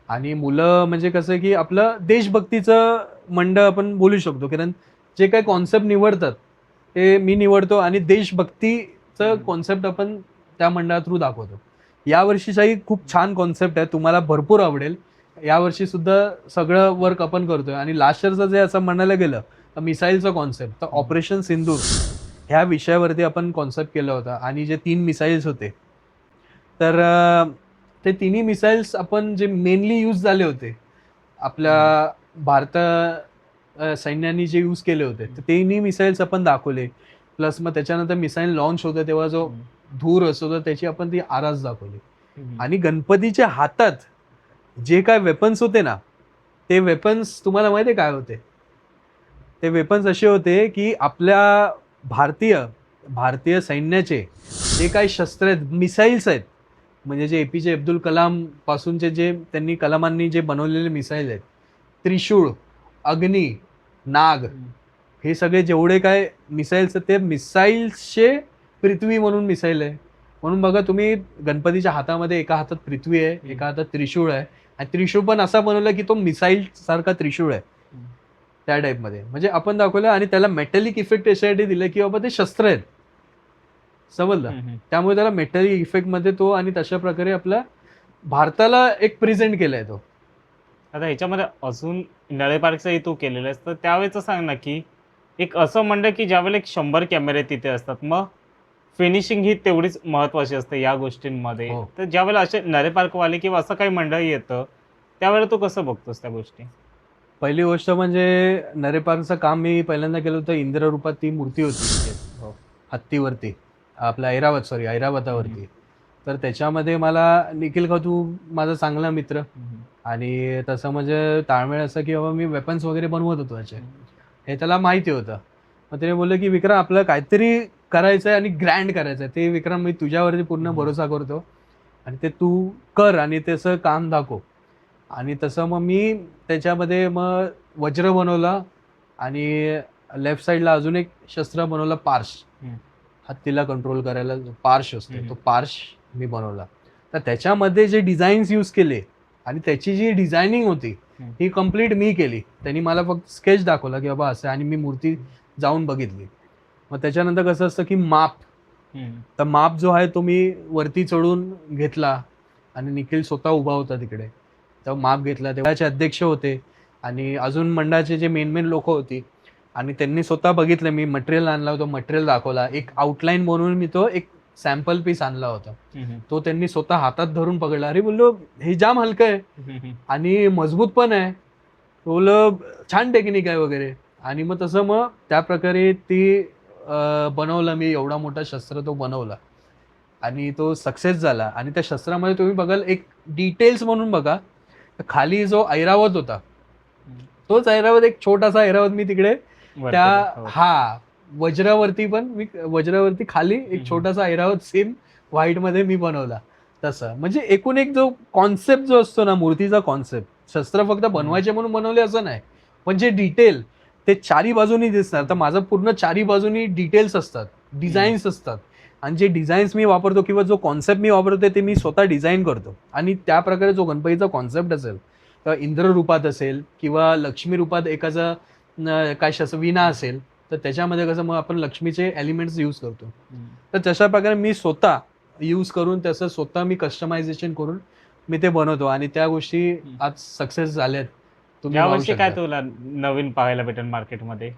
आणि मुलं म्हणजे कसं की आपलं देशभक्तीचं मंडळ आपण बोलू शकतो, कारण जे काही कॉन्सेप्ट निवडतात ते मी निवडतो आणि देशभक्तीचं कॉन्सेप्ट आपण त्या मंडळा थ्रू दाखवतो. यावर्षीचाही खूप छान कॉन्सेप्ट आहे, तुम्हाला भरपूर आवडेल. यावर्षी सुद्धा सगळं वर्क आपण करतोय आणि लास्ट इयरचं जे असं म्हणायला गेलं तर मिसाईलचा कॉन्सेप्ट, तर ऑपरेशन सिंदूर ह्या विषयावरती आपण कॉन्सेप्ट केला होता. आणि जे 3 मिसाईल्स होते, तर ते तिन्ही मिसाईल्स आपण जे मेनली यूज झाले होते आपल्या भारत सैन्याने जे यूज केले होते, तर तिन्ही मिसाईल्स आपण दाखवले. प्लस मग त्याच्यानंतर मिसाईल लॉन्च होतं तेव्हा जो धूर असतो तर त्याची आपण ती आरास दाखवली. आणि गणपतीच्या हातात जे काय वेपन्स होते ना, ते वेपन्स तुम्हाला माहिती आहे काय होते? ते वेपन्स असे होते की आपल्या भारतीय सैन्याचे जे काही शस्त्र आहेत, मिसाईल्स आहेत, म्हणजे जे एपीजे अब्दुल कलाम पासूनचे जे त्यांनी कलामांनी जे बनवलेले मिसाईल आहेत, त्रिशूळ, अग्नी, नाग, हे सगळे जेवढे काय मिसाईल्स आहेत ते मिसाईल्सचे पृथ्वी म्हणून मिसाईल आहे. म्हणून बघा तुम्ही गणपतीच्या हातामध्ये एका हातात पृथ्वी आहे, एका हातात त्रिशूळ आहे. आणि त्रिशूळ पण असा बनवला की तो मिसाईल सारखा त्रिशूळ आहे त्या टाईपमध्ये. म्हणजे आपण दाखवलं आणि त्याला मेटॅलिक इफेक्ट यासाठी दिलं की बाबा ते शस्त्र आहेत, समजलं. त्यामुळे त्याला मेटॅलिक इफेक्ट मध्ये तो आणि तशा प्रकारे आपल्या भारताला एक प्रेझेंट केलाय तो. आता ह्याच्यामध्ये अजून नळे पार्कचाही तू केलेलं आहेस, तर त्यावेळेचं सांग ना की एक असं मंडळ की ज्यावेळेला 100 कॅमेरे तिथे असतात, मग फिनिशिंग ही तेवढीच महत्वाची असते या गोष्टींमध्ये. हो. तर ज्यावेळेला असे नळे पार्कवाले किंवा असं काही मंडळ येतं त्यावेळेला तू कसं बघतोस त्या गोष्टी? पहिली गोष्ट म्हणजे नरेपारचं काम मी पहिल्यांदा केलं होतं. इंद्ररूपात ती मूर्ती होती हत्तीवरती, आपल्या ऐरावतावरती. तर त्याच्यामध्ये मला निखिल खातू माझा चांगला मित्र आणि तसं म्हणजे ताळमेळ असं की बाबा मी वेपन्स वगैरे बनवत होतो याचे, हे त्याला माहिती होतं. मग त्याने बोललं की विक्रम आपलं काहीतरी करायचं आहे आणि ग्रँड करायचं आहे. ते विक्रम मी तुझ्यावरती पूर्ण भरोसा करतो आणि ते तू कर आणि त्याचं काम दाखव. आणि तसं मग मी त्याच्यामध्ये मग वज्र बनवला आणि लेफ्ट साईडला अजून एक शस्त्र बनवला, पार्श. हत्तीला कंट्रोल करायला जो पार्श असतो तो पार्श मी बनवला. तर त्याच्यामध्ये जे डिझाईन्स यूज केले आणि त्याची जी डिझायनिंग होती ही कम्प्लीट मी केली. त्यांनी मला फक्त स्केच दाखवला की बाबा असं, आणि मी मूर्ती जाऊन बघितली. मग त्याच्यानंतर कसं असतं की माप, तर माप जो आहे तो मी वरती चढून घेतला आणि निखिल स्वतः उभा होता तिकडे. तेव्हा माप घेतला, तेव्हाचे अध्यक्ष होते आणि अजून मंडळाचे जे मेन लोक होती आणि त्यांनी स्वतः बघितलं. मी मटेरियल आणला होता, मटेरियल दाखवला, एक आउटलाईन म्हणून मी तो एक सॅम्पल पीस आणला होता, तो त्यांनी स्वतः हातात धरून पकडला. अरे बोललो हे जाम हलकं आहे आणि मजबूत पण आहे, बोललो छान टेक्निक आहे वगैरे. आणि मग तसं मग त्या प्रकारे ती बनवलं मी, एवढा मोठा शस्त्र तो बनवला आणि तो सक्सेस झाला. आणि त्या शस्त्रामध्ये तुम्ही बघाल एक डिटेल्स म्हणून बघा, खाली जो ऐरावत होता तोच ऐरावत, एक छोटासा ऐरावत मी तिकडे त्या वज्रावरती खाली एक हम्म. छोटासा ऐरावत सेम व्हाईट मध्ये मी बनवला. तसं म्हणजे एकूण एक जो कॉन्सेप्ट जो असतो ना, मूर्तीचा कॉन्सेप्ट, शस्त्र फक्त बनवायचे म्हणून बनवले असं नाही, पण जे डिटेल ते चारी बाजूनी दिसणार. तर माझं पूर्ण चारी बाजूनी डिटेल्स असतात, डिझाईन्स असतात, आणि जे डिझाईन्स मी वापरतो किंवा जो कॉन्सेप्ट मी वापरतो ते मी स्वतः डिझाईन करतो. आणि त्या प्रकारे जो गणपतीचा कॉन्सेप्ट असेल, किंवा इंद्र रूपात असेल किंवा लक्ष्मी रूपात एकाचा काय विना असेल, तर त्याच्यामध्ये कसं मग आपण लक्ष्मीचे एलिमेंट्स यूज करतो. तर तशा प्रकारे मी स्वतः यूज करून त्याचं स्वतः मी कस्टमायझेशन करून मी ते बनवतो, आणि त्या गोष्टी आज सक्सेस झाल्यात. तुम्ही पाहू यावर्षी काय शकता. तुला नवीन पाहायला भेटेल मार्केटमध्ये?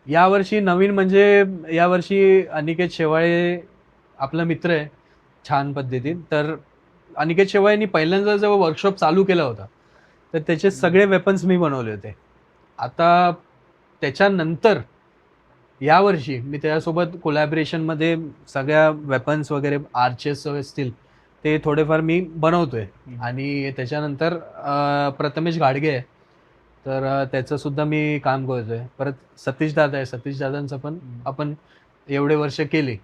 यावर्षी नवीन म्हणजे यावर्षी अनिकेत शेवाळे आपला मित्र आहे छान पद्धतीत. तर अनिकेत शेवाळेंनी पहिल्यांदा जेव्हा वर्कशॉप चालू केला होता, तर त्याचे सगळे वेपन्स मी बनवले होते. आता त्याच्यानंतर यावर्षी मी त्याच्यासोबत कोलॅबरेशनमध्ये सगळ्या वेपन्स वगैरे आर्चेस असतील ते थोडेफार मी बनवतोय. आणि त्याच्यानंतर प्रथमेश घाडगे आहे, तर त्याचं सुद्धा मी काम करतोय. परत सतीश दादा आहे, सतीश दादांचं पण आपण एवढे वर्ष केले.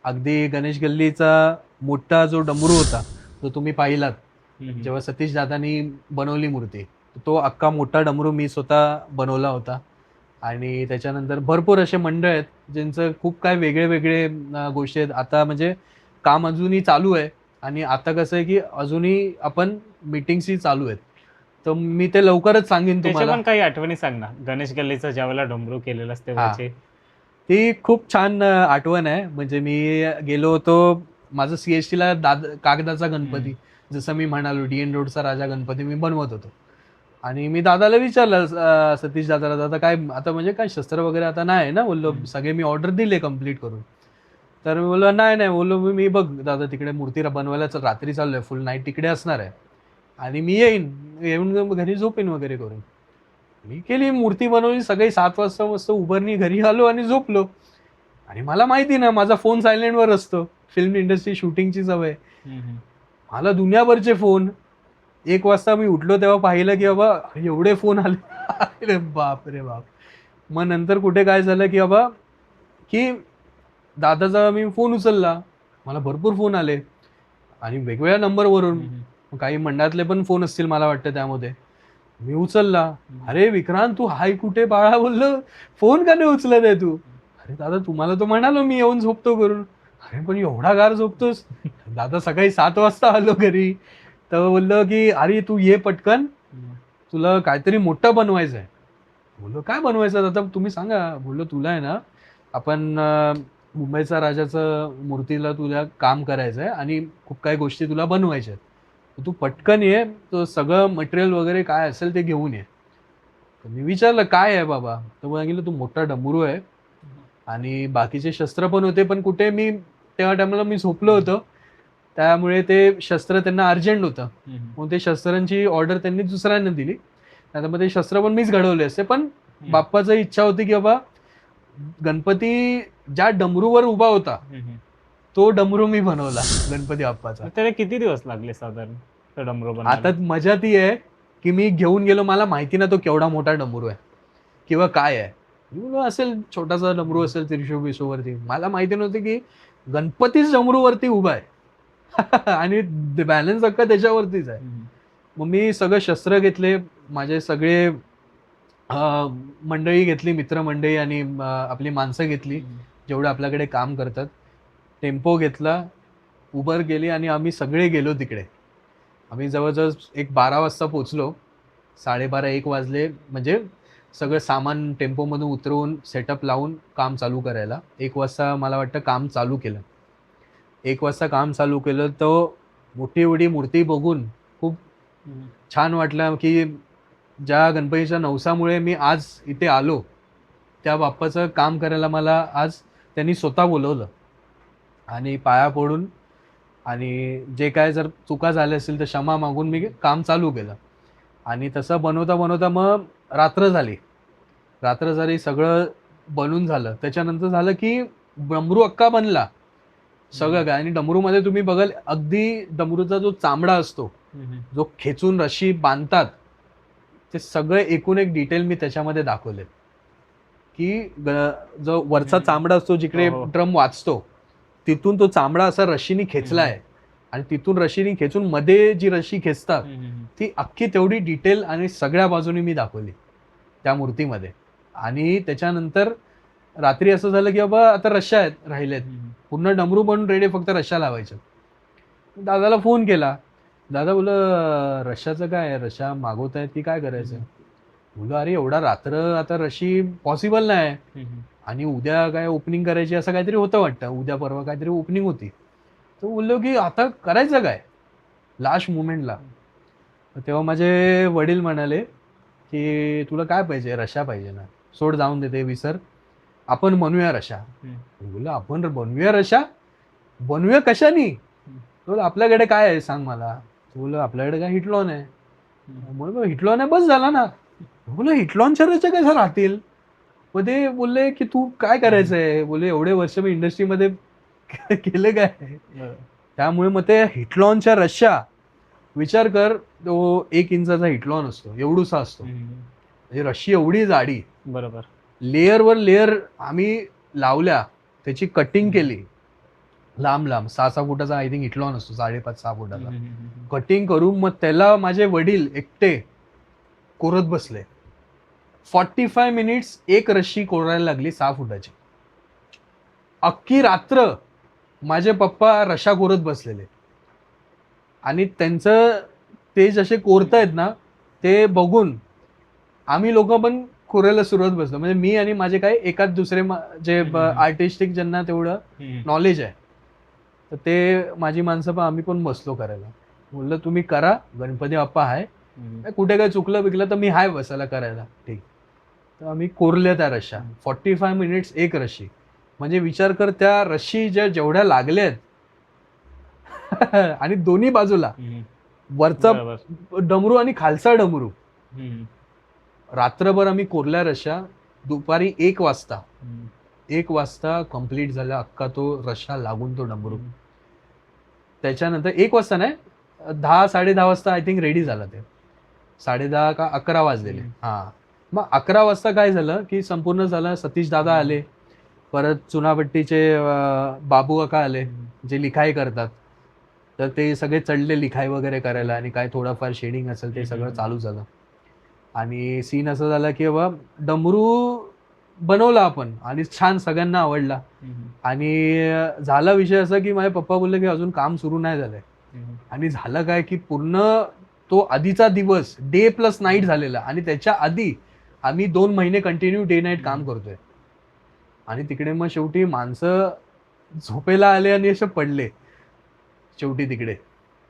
अगदी गणेश गल्लीचा मोठा जो डमरू होता तो तुम्ही पाहिलात जेव्हा सतीश दादांनी बनवली मूर्ती, तो अख्खा मोठा डमरू मी स्वतः बनवला होता. आणि त्याच्यानंतर भरपूर असे मंडळ आहेत ज्यांचं खूप काय वेगळे वेगळे गोष्टी आहेत. आता म्हणजे काम अजूनही चालू आहे, आणि आता कसं आहे की अजूनही आपण मीटिंग्सही चालू आहेत, तर मी ते लवकरच सांगेन त्याच्या तुम्हाला. पण काही आठवणी सांग ना, गणेश गल्लीचा ज्यावेळेला डमरू केलेलास तेव्हाचे. ती खूप छान आठवण आहे. म्हणजे मी गेलो होतो, माझं सीएसटीला कागदाचा गणपती, जसं मी म्हणालो डीएन रोडचा राजा गणपती मी बनवत होतो. आणि मी दादाला विचारलं, सतीश दादाला, दादा काय आता म्हणजे काय शस्त्र वगैरे आता नाही ना, बोललो सगळे मी ऑर्डर दिले कम्प्लीट करून. तर मी बोललो नाही नाही, बोललो मी बघ दादा तिकडे मूर्ती बनवायला रात्री चाललोय, फुल नाईट तिकडे असणार आहे, आणि मी येऊन घरी झोपेन वगैरे करून. मी केली मूर्ती बनवली, सगळी 7 वाजता मस्त उभारणी, घरी आलो आणि झोपलो. आणि मला माहिती ना माझा फोन सायलेंटवर असतो, फिल्म इंडस्ट्री शूटिंगची सवय, मला दुनियाभरचे फोन. 1 वाजता मी उठलो तेव्हा पाहिलं की बाबा एवढे फोन आले. अरे बाप रे बाप. मग नंतर कुठे काय झालं की बाबा की दादाचा मी फोन उचलला, मला भरपूर फोन आले आणि वेगवेगळ्या नंबरवरून, काही मंडळातले पण फोन असतील मला वाटतं त्यामध्ये. मी उचलला, अरे विक्रांत तू हाय कुठे बाळा, बोललो फोन का नाही उचलत आहे तू? अरे दादा तुम्हाला तो म्हणालो मी येऊन झोपतो करून. अरे पण एवढा गार झोपतोस? दादा सकाळी 7 वाजता आलो घरी. तर बोललो की अरे तू ये पटकन, तुला काहीतरी मोठं बनवायचं आहे. बोललो काय बनवायचं आता तुम्ही सांगा. बोललो तुला आहे ना, आपण मुंबईचा राजाचं मूर्तीला तुला काम करायचं आहे आणि खूप काही गोष्टी तुला बनवायच्या आहेत, तू पटकन ये, तो सगळं मटेरियल वगैरे काय असेल ते घेऊन ये. तर मी विचारलं काय आहे बाबा, तर सांगितलं तू मोठा डमरू आहे आणि बाकीचे शस्त्र पण होते, पण कुठे मी तेव्हा टायमाला मी झोपलो होतो, त्यामुळे ते शस्त्र त्यांना अर्जंट होतं. मग ते शस्त्रांची ऑर्डर त्यांनी दुसऱ्यांना दिली. आता मग ते शस्त्र पण मीच घडवले असते, पण बाप्पाची इच्छा होती की बाबा गणपती ज्या डमरूवर उभा होता तो डमरू मी बनवला गणपती बाप्पाचा. त्याला किती दिवस लागले साधारण तो डमरू बनवायला? आता मजा ती आहे की मी घेऊन गेलो, मला माहिती ना तो केवढा मोठा डमरू आहे किंवा काय आहे. मी बोललो असेल छोटासा डमरू असेल 300-200 वरती, मला माहिती नव्हतं की गणपतीच डमरू वरती उभा आहे. आणि बॅलन्स अख्खा त्याच्यावरतीच आहे. मग मी सगळं शस्त्र घेतले, माझे सगळे मंडळी घेतली, मित्रमंडळी आणि आपली माणसं घेतली जेवढे आपल्याकडे काम करतात. टेम्पो घेतला, उबर गेली आणि आम्ही सगळे गेलो तिकडे. आम्ही जवळजवळ 12 वाजता पोचलो, 12:30-1 वाजले, म्हणजे सगळं सामान टेम्पोमधून उतरवून सेटअप लावून काम चालू करायला. 1 वाजता मला वाटतं काम चालू केलं. 1 वाजता काम चालू केलं, तो मोठी एवढी मूर्ती बघून खूप छान वाटलं की ज्या गणपतीच्या नवसामुळे मी आज इथे आलो, त्या बाप्पाचं काम करायला मला आज त्यांनी स्वतः बोलवलं आणि पाया पडून आणि जे काय जर चुका झाल्या असतील तर क्षमा मागून मी काम चालू केलं. आणि तसं बनवता बनवता मग रात्र झाली, सगळं बनून झालं. त्याच्यानंतर झालं की डमरू अख्खा बनला सगळं काय. आणि डमरूमध्ये तुम्ही बघाल अगदी डमरूचा जो चामडा असतो, जो खेचून रशी बांधतात, ते सगळे एकूण एक डिटेल मी त्याच्यामध्ये दाखवले की जो वरचा चामडा असतो जिकडे हो, हो. ड्रम वाजतो तिथून तो चामडा असा रशीनी खेचलाय आणि तिथून रशीनी खेचून मध्ये जी रशी खेचतात ती अख्खी तेवढी डिटेल आणि सगळ्या बाजूनी मी दाखवली त्या मूर्तीमध्ये. आणि त्याच्यानंतर रात्री असं झालं की बाबा आता रश्या आहेत राहिलेत, पूर्ण डमरू बनून रेडी, फक्त रश्या लावायच्या. दादाला फोन केला. दादा बोललं रश्याचं काय, रश्या मागवतायत की काय करायचं? बोललो अरे एवढा रात्र आता रशी पॉसिबल नाही आणि उद्या काय ओपनिंग करायची असं काहीतरी होतं वाटतं, उद्या परवा काहीतरी ओपनिंग होती. तर बोललो की आता करायचं काय लास्ट मुमेंटला. तेव्हा माझे वडील म्हणाले की तुला काय पाहिजे, रशा पाहिजे ना, सोड जाऊन देते विसर, आपण बनवूया रशा. बोललो आपण बनवूया रशा, बनवूया कशानी? बोल आपल्याकडे काय आहे सांग मला. बोललो आपल्याकडे काय हिटलॉन आहे. म्हणून हिटलॉन आहे बस झाला ना. बोललो हिटलॉनच्या रशा कशा राहतील? मग ते बोलले की तू काय करायचंय, बोलले एवढे वर्ष मी इंडस्ट्रीमध्ये केले काय, त्यामुळे मग ते हिटलॉनच्या रश्या विचार कर, तो 1 इंचाचा हिटलॉन असतो, एवढूसा असतो, म्हणजे रशी एवढी जाडी, बरोबर. लेअरवर लेअर आम्ही लावल्या, त्याची कटिंग केली लांब लांब 6-6 फुटाचा आय थिंक हिटलॉन असतो, 5.5-6 फुटाचा. कटिंग करून मग त्याला माझे वडील एकटे कोरत बसले. 45 मिनिट्स एक रशी कोरायला लागली 6 फुटाची. अख्खी रात्र माझे पप्पा रशा कोरत बसलेले आणि त्यांचं ते जसे कोरतायत ना ते बघून आम्ही लोक पण कोरायला सुरुवात बसलो. म्हणजे मी आणि माझे काही एकाच दुसरे जे आर्टिस्टिक ज्यांना तेवढं नॉलेज आहे तर ते माझी माणसं पण आम्ही पण बसलो करायला. बोललं तुम्ही करा, गणपती बाप्पा आहे, कुठे काय चुकलं बिकलं तर मी हाय बसायला करायला. ठीक. तर आम्ही कोरल्या त्या रश्या 45 मिनिट्स एक रशी. म्हणजे विचार कर त्या रशी जेवढ्या लागल्यात आणि दोन्ही बाजूला वरचा डमरू आणि खालचा डमरू, रात्रभर आम्ही कोरल्या रश्या. दुपारी 1 वाजता कंप्लीट झाला अख्खा तो रश्या लागून तो डमरू. त्याच्यानंतर 1 वाजता नाही 10-10:30 वाजता आय थिंक रेडी झाला ते. 10:30 का 11 वाजलेले. हा मग 11 वाजता काय झालं की संपूर्ण झालं. सतीश दादा आले, परत चुनाभट्टीचे बाबू काका आले जे लिखाई करतात, तर ते सगळे चढले लिखाई वगैरे करायला आणि काय थोडंफार शेडिंग असेल ते सगळं चालू झालं. आणि सीन असं झाला की बाबा डमरू बनवला आपण आणि छान सगळ्यांना आवडला. आणि झाला विषय असा की माझे पप्पा बोलले की अजून काम सुरू नाही झालंय. आणि झालं काय की पूर्ण तो आधीचा दिवस डे प्लस नाईट झालेला आणि त्याच्या आधी आम्ही 2 महिने कंटिन्यू डे नाईट काम करतोय. आणि तिकडे मग शेवटी माणसं झोपेला आले आणि असे पडले. शेवटी तिकडे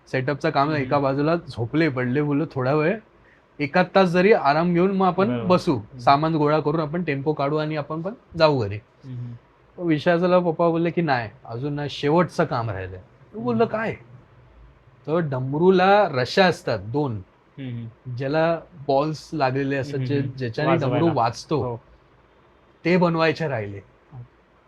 सेटअपचं काम एका बाजूला झोपले पडले. बोललो थोडा वेळ 1 तास जरी आराम घेऊन मग आपण बसू, सामान गोळा करून आपण टेम्पो काढू आणि आपण पण जाऊ घरी. विषयाला पप्पा बोलले की नाही अजून नाही, शेवटचं काम राहिलंय. बोललं काय? तर डमरूला रश्या असतात 2 ज्याला बॉल्स लागलेले असतात ज्याच्याने डमरू वाजतो, ते बनवायचे राहिले.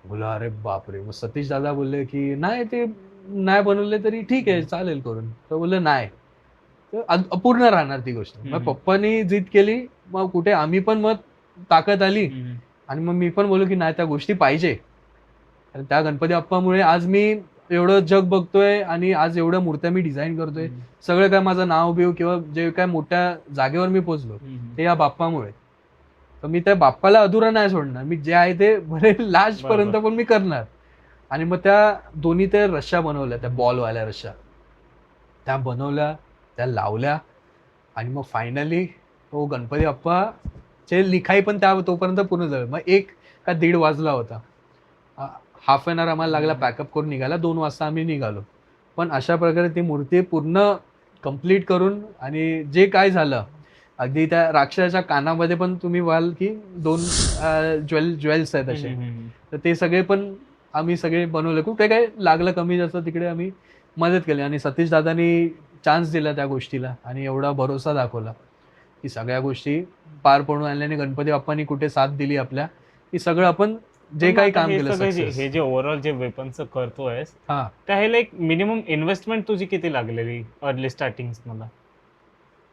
बोला अरे बापरे. मग सतीश दादा बोलले की नाही ते नाही बनवले तरी ठीक आहे चालेल करून. तर बोललं नाही, अपूर्ण राहणार ती गोष्ट. मग पप्पानी जिद केली, मग कुठे आम्ही पण मग ताकद आली आणि मग मी पण बोललो की नाही त्या गोष्टी पाहिजे. आणि त्या गणपती बाप्पामुळे आज मी एवढं जग बघतोय आणि आज एवढ्या मूर्त्या मी डिझाईन करतोय. सगळं काय माझं नाव बिव किंवा जे काय मोठ्या जागेवर मी पोहोचलो ते या बाप्पामुळे. तर मी त्या बाप्पाला अधुरा नाही सोडणार. मी जे आहे ते भले लास्ट पर्यंत पण मी करणार. आणि मग त्या दोन्ही त्या रश्या बनवल्या, त्या बॉलवाल्या रश्या त्या बनवल्या, त्या लावल्या आणि मग फायनली तो गणपती बाप्पाचे लिखाई पण त्या तोपर्यंत पूर्ण झालं. मग 1 का 1:30 वाजला होता. हाफ एन आवर आम्हाला लागला पॅकअप करून निघायला. 2 वाजता आम्ही निघालो. पण अशा प्रकारे ती मूर्ती पूर्ण कम्प्लीट करून आणि जे काय झालं अगदी त्या राक्षसाच्या कानामध्ये पण तुम्ही व्हाल की 2 ज्वेल्स आहेत असे, तर ते सगळे पण आम्ही सगळे बनवले. कुठे काय लागलं कमी जास्त तिकडे आम्ही मदत केली. आणि सतीश दादांनी चान्स दिला त्या गोष्टीला आणि एवढा भरोसा दाखवला की सगळ्या गोष्टी पार पडून आणल्याने गणपती बाप्पांनी कुठे साथ दिली आपल्या, की सगळं आपण जे काही काम केलं. हे जे ओव्हरऑल जे वेपनचं करतोय त्याला एक मिनिमम इन्व्हेस्टमेंट तुझी किती लागलेली अर्ली स्टार्टिंग मला?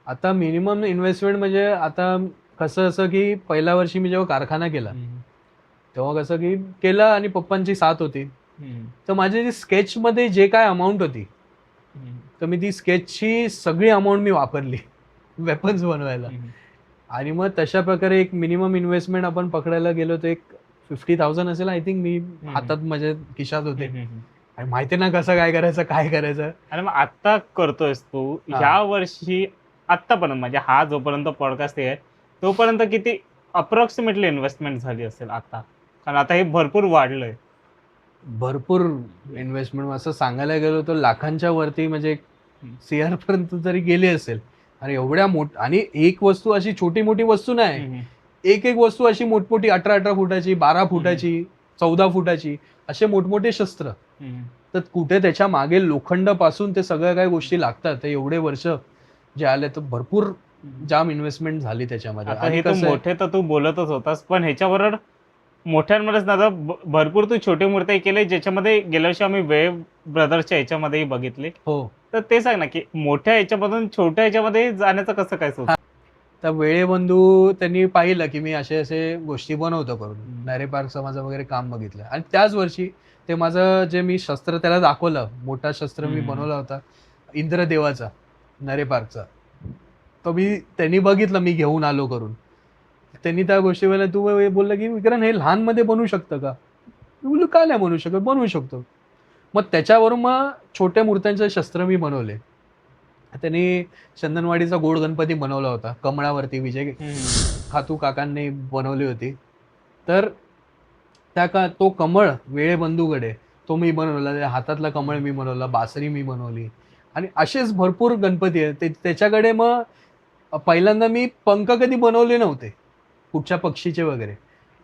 आता मिनिमम इन्व्हेस्टमेंट म्हणजे आता कसं असं की पहिल्या वर्षी मी जेव्हा कारखाना केला तेव्हा कसं की केलं आणि पप्पांची साथ होती. तर माझी जी स्केचमध्ये जे काय अमाऊंट होती, तर मी ती स्केचची सगळी अमाऊंट मी वापरली वेपन्स बनवायला. आणि मग तशा प्रकारे एक मिनिमम इन्व्हेस्टमेंट आपण पकडायला गेलो तर एक 50,000 असेल आय थिंक, मी हातात माझ्या खिशात होते. आणि माहिती ना कसं काय करायचं. आणि मग आता करतोयस तू हा. ह्या वर्षी आतापर्यंत, म्हणजे हा जोपर्यंत पॉडकास्ट आहे तोपर्यंत किती अप्रॉक्सिमेटली इन्व्हेस्टमेंट झाली असेल आता? कारण आता हे भरपूर वाढलंय. भरपूर इन्व्हेस्टमेंट असं सांगायला गेलो तर लाखांच्या वरती, म्हणजे CR पर्यंत तरी गेली असेल. आणि एवढ्या आणि एक वस्तू अशी छोटी मोठी वस्तू नाही, एक वस्तू अशी मोठमोठी 18 फुटाची, 12 फुटाची, 14 फुटाची, असे मोठमोठे शस्त्र. तर कुठे त्याच्या मागे लोखंड पासून ते सगळ्या काही गोष्टी लागतात. ते एवढे वर्ष जे आले तर भरपूर जाम इन्व्हेस्टमेंट झाली त्याच्यामध्ये. आता हे तू मोठे तर तू बोलतच होतास, पण ह्याच्याबरोबर मोठ्यांमध्येच ना आता भरपूर तू छोटे मूर्ती केले, ज्याच्यामध्ये गेल्या वर्षी आम्ही वेव ब्रदर्सच्या ह्याच्यामध्येही बघितले. हो. तर ते सांग ना की मोठ्या ह्याच्यामधून छोट्या ह्याच्यामध्ये जाण्याचं कसं काय सुचलं? तर वेळेबंधू त्यांनी पाहिलं की मी असे असे गोष्टी बनवतो करून, नरे पार्कचं माझं वगैरे काम बघितलं. आणि त्याच वर्षी ते माझं जे मी शस्त्र त्याला दाखवलं, मोठा शस्त्र मी बनवला होता इंद्रदेवाचा, नरे पार्कचा. तो त्यांनी बघितलं मी घेऊन आलो करून. त्यांनी त्या गोष्टी वेळेला तू बोलला की विक्रांत हे लहान मध्ये बनवू शकतं का? मी बोललो का नाही बनवू शकत, बनवू शकतो. मग त्याच्यावरून मग छोट्या मूर्त्यांचे शस्त्र मी बनवले. त्यांनी चंदनवाडीचा गोड गणपती बनवला होता कमळावरती, विजय खातू काकांनी बनवली होती. तर तो कमळ वेळेबंधूकडे तो मी बनवला, हातातला कमळ मी बनवला, बासरी मी बनवली. आणि असेच भरपूर गणपती आहेत त्याच्याकडे. मग पहिल्यांदा मी पंख कधी बनवले नव्हते कुठच्या पक्षीचे वगैरे.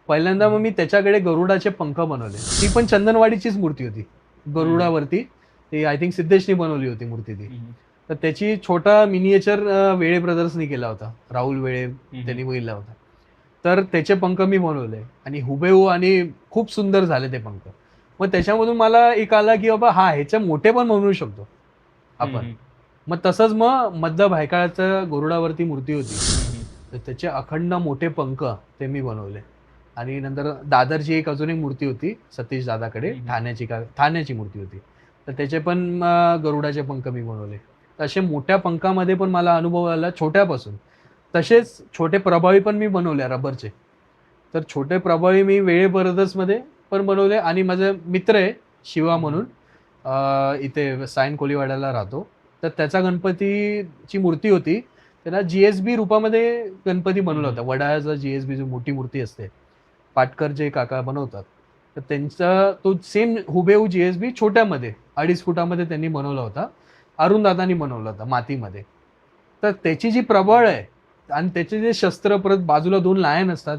पहिल्यांदा मग मी त्याच्याकडे गरुडाचे पंख बनवले. ती पण चंदनवाडीचीच मूर्ती होती गरुडावरती. ती आय थिंक सिद्धेशनी बनवली होती मूर्ती ती. तर त्याची छोटा मिनिएचर वेळे ब्रदर्सनी केला होता, राहुल वेळे त्यांनी बघितला होता. तर त्याचे पंख मी बनवले आणि हुबेहू, आणि खूप सुंदर झाले ते पंख. मग त्याच्यामधून मला एक आला की बाबा ह्याचे मोठे पण बनवू शकतो आपण. मग तसंच मग मध्य भायकाळाच्या गरुडावरती मूर्ती होती, तर त्याचे अखंड मोठे पंख ते मी बनवले. आणि नंतर दादरची एक अजून एक मूर्ती होती सतीश दादाकडे, ठाण्याची मूर्ती होती, तर त्याचे पण गरुडाचे पंख मी बनवले. असे मोठ्या पंखामध्ये पण मला अनुभव आला छोट्यापासून. तसेच छोटे प्रभावी पण मी बनवले रबरचे. तर छोटे प्रभावी मी वेळे ब्रदर्समध्ये पण बनवले. आणि माझा मित्र आहे शिवा म्हणून, इथे सायन कोलीवाड्याला राहतो. तर त्याचा गणपतीची मूर्ती होती, त्याला GSB रूपामध्ये गणपती बनवला होता. वडाळ्याचा GSB जो मोठी मूर्ती असते, पाटकर जे काका बनवतात, तर त्यांचा तो सेम हुबेहू GSB छोट्यामध्ये 2.5 फुटामध्ये त्यांनी बनवला होता. अरुण दादांनी बनवला होता मातीमध्ये. तर त्याची जी प्रबळ आहे आणि त्याचे जे शस्त्र, परत बाजूला 2 लायन असतात,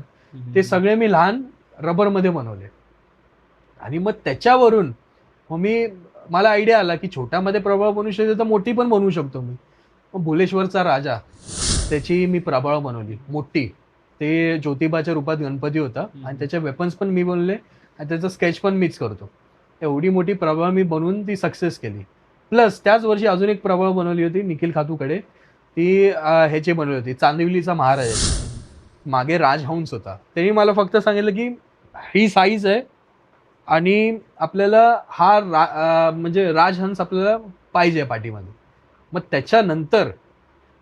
ते सगळे मी लहान रबरमध्ये बनवले. आणि मग त्याच्यावरून मला आयडिया आला की छोट्यामध्ये प्रभाव बनवू शकतो तर मोठी पण बनवू शकतो मी. मग भुलेश्वरचा राजा, त्याची मी प्रभाव बनवली मोठी. ते ज्योतिबाच्या रूपात गणपती होता आणि त्याचे वेपन्स पण मी बनवले आणि त्याचं स्केच पण मीच करतो. एवढी मोठी प्रभाव मी बनवून ती सक्सेस केली. प्लस त्याच वर्षी अजून एक प्रभाव बनवली होती निखिल खातूकडे. ती ह्याची बनवली होती, चांदिवलीचा महाराज, मागे राजहंस होता. त्यांनी मला फक्त सांगितलं की ही साईज आहे आणि आपल्याला म्हणजे राजहंस आपल्याला पाहिजे पाठीमध्ये. मग त्याच्यानंतर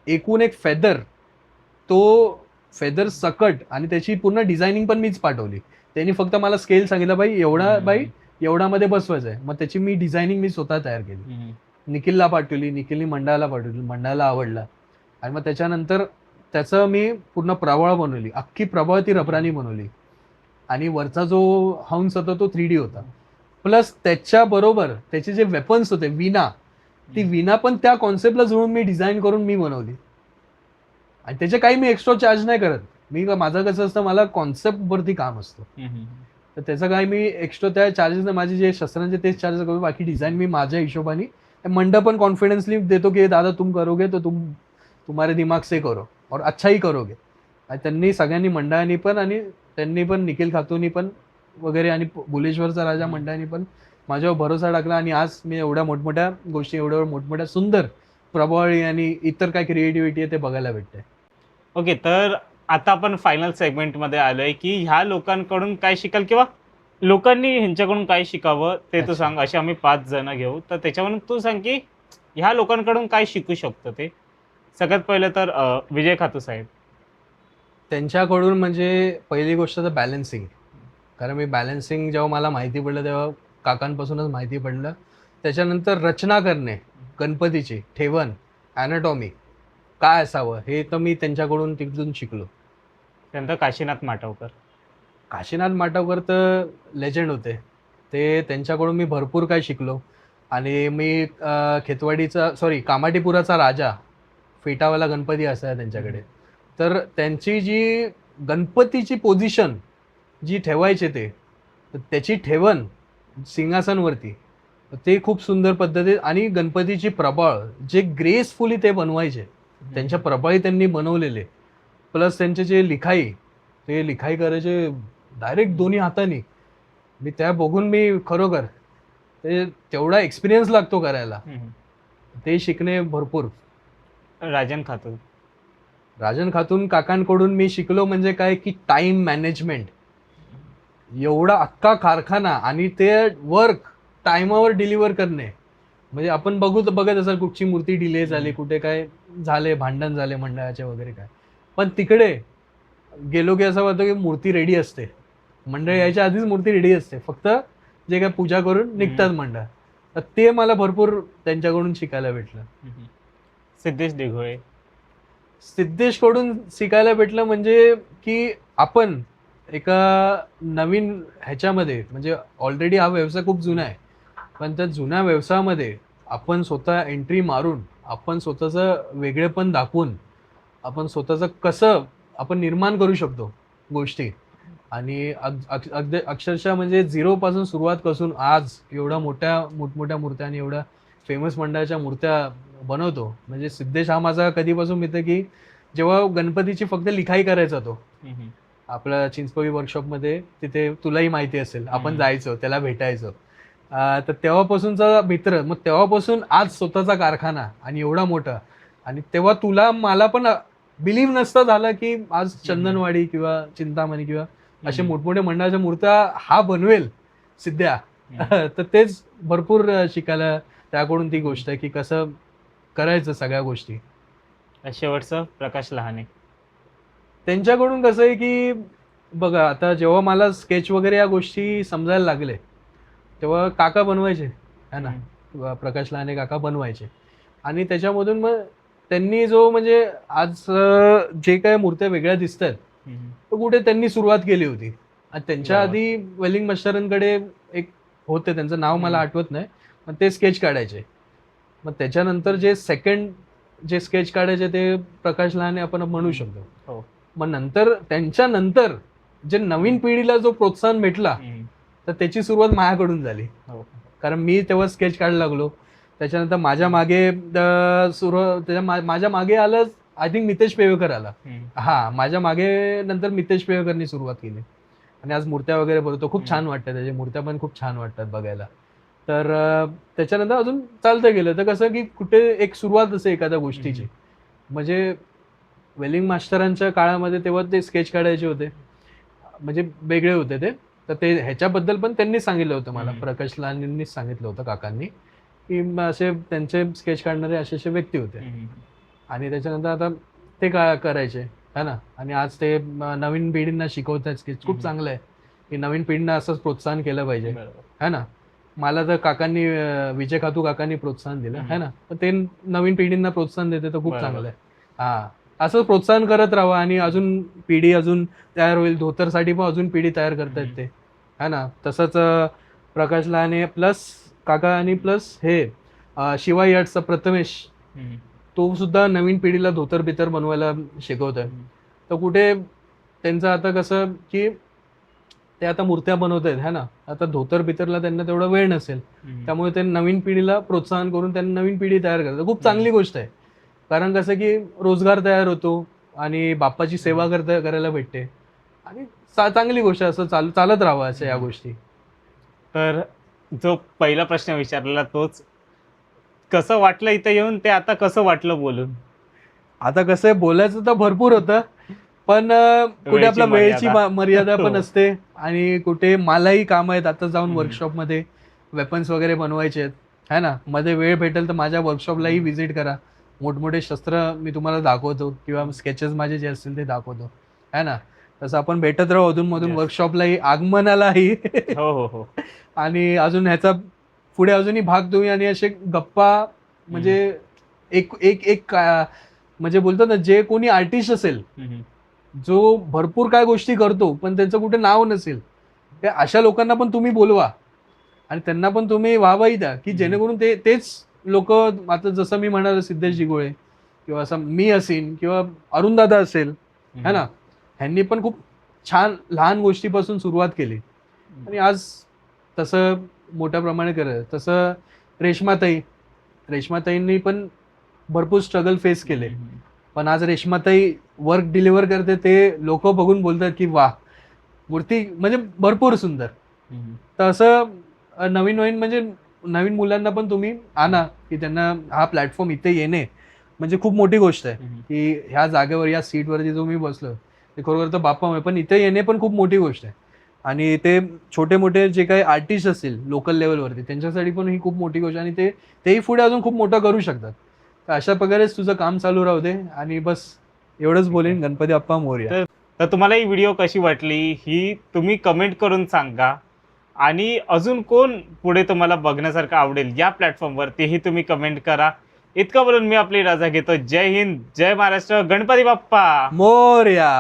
एकूण एक फेदर सकट आणि त्याची पूर्ण डिझायनिंग पण मीच पाठवली. त्यांनी फक्त मला स्केल सांगितलं, बाई एवढामध्ये बसवायचं आहे. मग त्याची मी डिझायनिंग मी स्वतः तयार केली, निखिलला पाठवली, निखिलनी मंडळाला पाठवली, मंडळाला आवडला. आणि मग त्याच्यानंतर त्याचं मी पूर्ण प्रभाळ बनवली, अख्खी प्रभाळ ती रबरानी बनवली. आणि वरचा जो हंस होता तो 3D होता. प्लस त्याच्याबरोबर त्याचे जे वेपन्स होते, विना, ती विना पण त्या कॉन्सेप्टला जुळून मी डिझाईन करून मी बनवली. आणि त्याचे काही मी एक्स्ट्रा चार्ज नाही करत. माझं कसं असतं, मला कॉन्सेप्टवरती काम असतं, तर त्याचं काही मी एक्स्ट्रा त्या चार्जेस नाही. माझे जे शस्त्रांचे तेच चार्जेस करू, बाकी डिझाईन मी माझ्या हिशोबाने. मंडप पण कॉन्फिडन्सली देतो की दादा तुम करोगे तो तुम्हारे दिमाग से करो और अच्छा ही करोगे. आणि त्यांनी सगळ्यांनी, मंडळांनी पण आणि त्यांनी पण, निखिल खातूनी पण वगैरे आणि भुलेश्वरचा राजा मंडळांनी पण माझ्यावर भरोसा टाकला. आणि आज मी एवढ्या मोठमोठ्या गोष्टी, एवढ्या मोठमोठ्या सुंदर प्रभावळी आणि इतर काय क्रिएटिव्हिटी आहे ते बघायला भेटते. ओके, तर आता आपण फायनल सेगमेंटमध्ये आलोय की ह्या लोकांकडून काय शिकाल किंवा लोकांनी ह्यांच्याकडून काय शिकावं ते तू अच्छा. सांग. असे आम्ही 5 जण घेऊ, तर त्याच्यावरून तू सांग की ह्या लोकांकडून काय शिकू शकतो ते. सगळ्यात पहिलं तर विजय खातू साहेब. त्यांच्याकडून म्हणजे पहिली गोष्ट तर बॅलन्सिंग. कारण मी बॅलन्सिंग जेव्हा मला माहिती पडलं तेव्हा काकांपासूनच माहिती पडलं. त्याच्यानंतर रचना करणे गणपतीची, ठेवण, ॲनाटॉमी काय असावं हे तर मी त्यांच्याकडून तिथून शिकलो. त्यानंतर काशीनाथ माटवकर. काशीनाथ माटवकर तर लेजंड होते. ते त्यांच्याकडून मी भरपूर काही शिकलो. आणि मी खेतवाडीचा कामाटीपुराचा राजा, फेटावाला गणपती असायचा त्यांच्याकडे. तर त्यांची जी गणपतीची पोझिशन जी ठेवायचे ते, तर त्याची ठेवण सिंहासनवरती ते खूप सुंदर पद्धतीत आणि गणपतीची प्रभाळ जे ग्रेसफुली ते बनवायचे, त्यांच्या प्रभाळी त्यांनी बनवलेले. प्लस त्यांचे जे लिखाई, ते लिखाई करायचे डायरेक्ट दोन्ही हाताने. मी त्या बघून मी खरोखर ते तेवढा एक्सपिरियन्स लागतो करायला. ते शिकणे भरपूर. राजन खातू. राजन खातून काकांकडून मी शिकलो म्हणजे काय की टाइम मॅनेजमेंट. एवढा अख्खा कारखाना आणि ते वर्क टाइमावर डिलिव्हर करणे. म्हणजे आपण बघत असाल कुठची मूर्ती डिले झाली, कुठे काय झाले, भांडण झाले मंडळाचे वगैरे काय, पण तिकडे गेलो की असं वाटतं की मूर्ती रेडी असते. मंडळ यायच्या आधीच मूर्ती रेडी असते, फक्त जे काय पूजा करून निघतात मंडळ. तर ते मला भरपूर त्यांच्याकडून शिकायला भेटलं. सिद्धेश दिघोळे. सिद्धेशकडून शिकायला भेटलं म्हणजे की आपण एका नवीन ह्याच्यामध्ये, म्हणजे ऑलरेडी हा व्यवसाय खूप जुना आहे, पण त्या जुन्या व्यवसायामध्ये आपण स्वतः एंट्री मारून आपण स्वतःचं वेगळेपण दाखवून आपण स्वतःचं कसं आपण निर्माण करू शकतो गोष्टी. आणि अगदी अक्षरशः म्हणजे झिरोपासून सुरुवात करून आज एवढ्या मोठमोठ्या मूर्त्या आणि एवढ्या फेमस मंडळाच्या मूर्त्या बनवतो. म्हणजे सिद्धेश हा माझा कधीपासून मित्र की जेव्हा गणपतीची फक्त लिखाई करायचा तो आपल्या चिंचपोळी वर्कशॉपमध्ये, तिथे तुलाही माहिती असेल आपण जायचो, त्याला भेटायचो. तर तेव्हापासूनचा मित्र. मग तेव्हापासून आज स्वतःचा कारखाना आणि एवढा मोठा. आणि तेव्हा मला पण बिलीव्ह नसतं झालं की आज चंदनवाडी किंवा चिंतामणी किंवा असे मोठमोठ्या मंडळाच्या मूर्त्या हा बनवेल सिद्ध्या. तर तेच भरपूर शिकायला त्याकडून ती गोष्ट आहे की कसं करायचं सगळ्या गोष्टी. शेवटचं प्रकाश लहाने. त्यांच्याकडून कसं आहे की बघा, आता जेव्हा मला स्केच वगैरे या गोष्टी समजायला लागले तेव्हा काका बनवायचे है ना, प्रकाश लहाने काका बनवायचे. आणि त्याच्यामधून मग त्यांनी जो म्हणजे आज जे काय मूर्त्या वेगळ्या दिसत आहेत, तर कुठे त्यांनी सुरुवात केली होती. आणि त्यांच्या आधी वेलिंग मास्टरांकडे एक होते, त्यांचं नाव मला आठवत नाही, पण ते स्केच काढायचे. मग त्याच्यानंतर जे स्केच काढायचे ते प्रकाश लहाने आपण म्हणू शकतो. मग नंतर त्यांच्यानंतर जे नवीन पिढीला जो प्रोत्साहन भेटला, तर त्याची सुरुवात माझ्याकडून झाली. कारण मी तेव्हा स्केच काढायला लागलो. त्याच्यानंतर माझ्या मागे आलं आय थिंक मितेश पेवेकर आला. माझ्या मागे नंतर मितेश पेवेकरनी सुरुवात केली. आणि आज मूर्त्या वगैरे बनवतो, खूप छान वाटतात, त्याच्या मूर्त्या पण खूप छान वाटतात बघायला. तर त्याच्यानंतर अजून चालतं गेलं. तर कसं की कुठे एक सुरुवात असते एखाद्या गोष्टीची. म्हणजे वेलिंग मास्टरांच्या काळामध्ये तेव्हा ते स्केच काढायचे होते, म्हणजे वेगळे होते ते. तर ते ह्याच्याबद्दल पण त्यांनी सांगितलं होतं मला, प्रकाश लहानेंनीच सांगितलं होतं काकांनी, की असे त्यांचे स्केच काढणारे असे व्यक्ती होते. आणि त्याच्यानंतर आता ते करायचे है ना. आणि आज ते नवीन पिढींना शिकवतात स्केच. खूप चांगलं आहे की नवीन पिढींना असंच प्रोत्साहन केलं पाहिजे है ना. मला तर काकांनी विजय खातू काकांनी प्रोत्साहन दिलं है ना, तर ते नवीन पिढींना प्रोत्साहन देते, तर खूप चांगलं आहे. असं प्रोत्साहन करत राहावं आणि अजून पिढी अजून तयार होईल. धोतरसाठी पण अजून पिढी तयार करतायत ते है ना. तसंच प्रकाश लहाने प्लस काका आणि प्लस हे शिवाई आर्ट्सचा प्रथमेश, तो सुद्धा नवीन पिढीला धोतर बितर बनवायला शिकवत आहे. तर कुठे त्यांचं आता कसं की ते आता मूर्त्या बनवत आहेत है ना. आता धोतर बितरला त्यांना तेवढा वेळ नसेल, त्यामुळे ते नवीन पिढीला प्रोत्साहन करून त्यांना नवीन पिढी तयार करतात. खूप चांगली गोष्ट आहे. कारण कसं की रोजगार तयार होतो आणि बाप्पाची सेवा करायला भेटते. आणि चांगली गोष्ट असं चालत राहावं असं या गोष्टी. तर जो पहिला प्रश्न विचारलेला तोच, कसं वाटलं इथं येऊन, ते आता कसं वाटलं बोलून? आता कसं आहे, बोलायचं तर भरपूर होतं, पण कुठे आपल्या वेळेची मर्यादा. मर्यादा पण हो. असते आणि कुठे मलाही काम आहेत आता जाऊन हम्म. वर्कशॉपमध्ये वेपन्स वगैरे बनवायचे आहेत है ना. मध्ये वेळ भेटेल तर माझ्या वर्कशॉपलाही व्हिजिट करा. मोठमोठे शस्त्र मी तुम्हाला दाखवतो किंवा स्केचेस माझे जे असतील ते दाखवतो है ना. तसं आपण भेटत राहू अधूनमधून Yes. वर्कशॉपलाही, आगमनालाही हो हो हो. आणि अजून ह्याचा पुढे अजूनही भाग देऊया आणि असे गप्पा म्हणजे एक एक एक म्हणजे बोलतो ना जे कोणी आर्टिस्ट असेल हम्म. जो भरपूर काय गोष्टी करतो पण त्यांचं कुठे नाव नसेल ते अशा लोकांना पण तुम्ही बोलवा आणि त्यांना पण तुम्ही वाहवाही द्या की जेणेकरून तेच लोक आता जसं मी म्हणाल सिद्धेश जिगोळे किंवा असं मी असेन किंवा अरुणदादा असेल है ना. ह्यांनी पण खूप छान लहान गोष्टीपासून सुरुवात केली आणि आज तसं मोठ्या प्रमाणे करत. तसं रेश्माताईंनी पण भरपूर स्ट्रगल फेस केले पण आज रेश्माताई वर्क डिलिव्हर करते ते लोक बघून बोलतात की वा मूर्ती म्हणजे भरपूर सुंदर. तर असं नवीन नवीन म्हणजे नवीन मुलांना पण तुम्ही आणा की त्यांना हा प्लॅटफॉर्म इथे येणे म्हणजे खूप मोठी गोष्ट आहे की ह्या जागेवर या सीटवरती जो मी बसलो ते खरोखर तर बाप्पा पण इथे येणे पण खूप मोठी गोष्ट आहे आणि ते छोटे मोठे जे काही आर्टिस्ट असतील लोकल लेवलवरती त्यांच्यासाठी पण ही खूप मोठी गोष्ट आणि तेही पुढे अजून खूप मोठं करू शकतात. तर अशा प्रकारेच तुझं काम चालू राहू दे आणि बस एवढंच बोलेन. गणपती बाप्पा मोरया. तर तुम्हाला ही व्हिडिओ कशी वाटली ही तुम्ही कमेंट करून सांगा आणि अजून कोण पुढे तुम्हाला बघण्यासारखं आवडेल या प्लॅटफॉर्मवर तेही तुम्ही कमेंट करा. इतकं बोलून मी आपली रजा घेतो. जय हिंद, जय महाराष्ट्र, गणपती बाप्पा मोरया.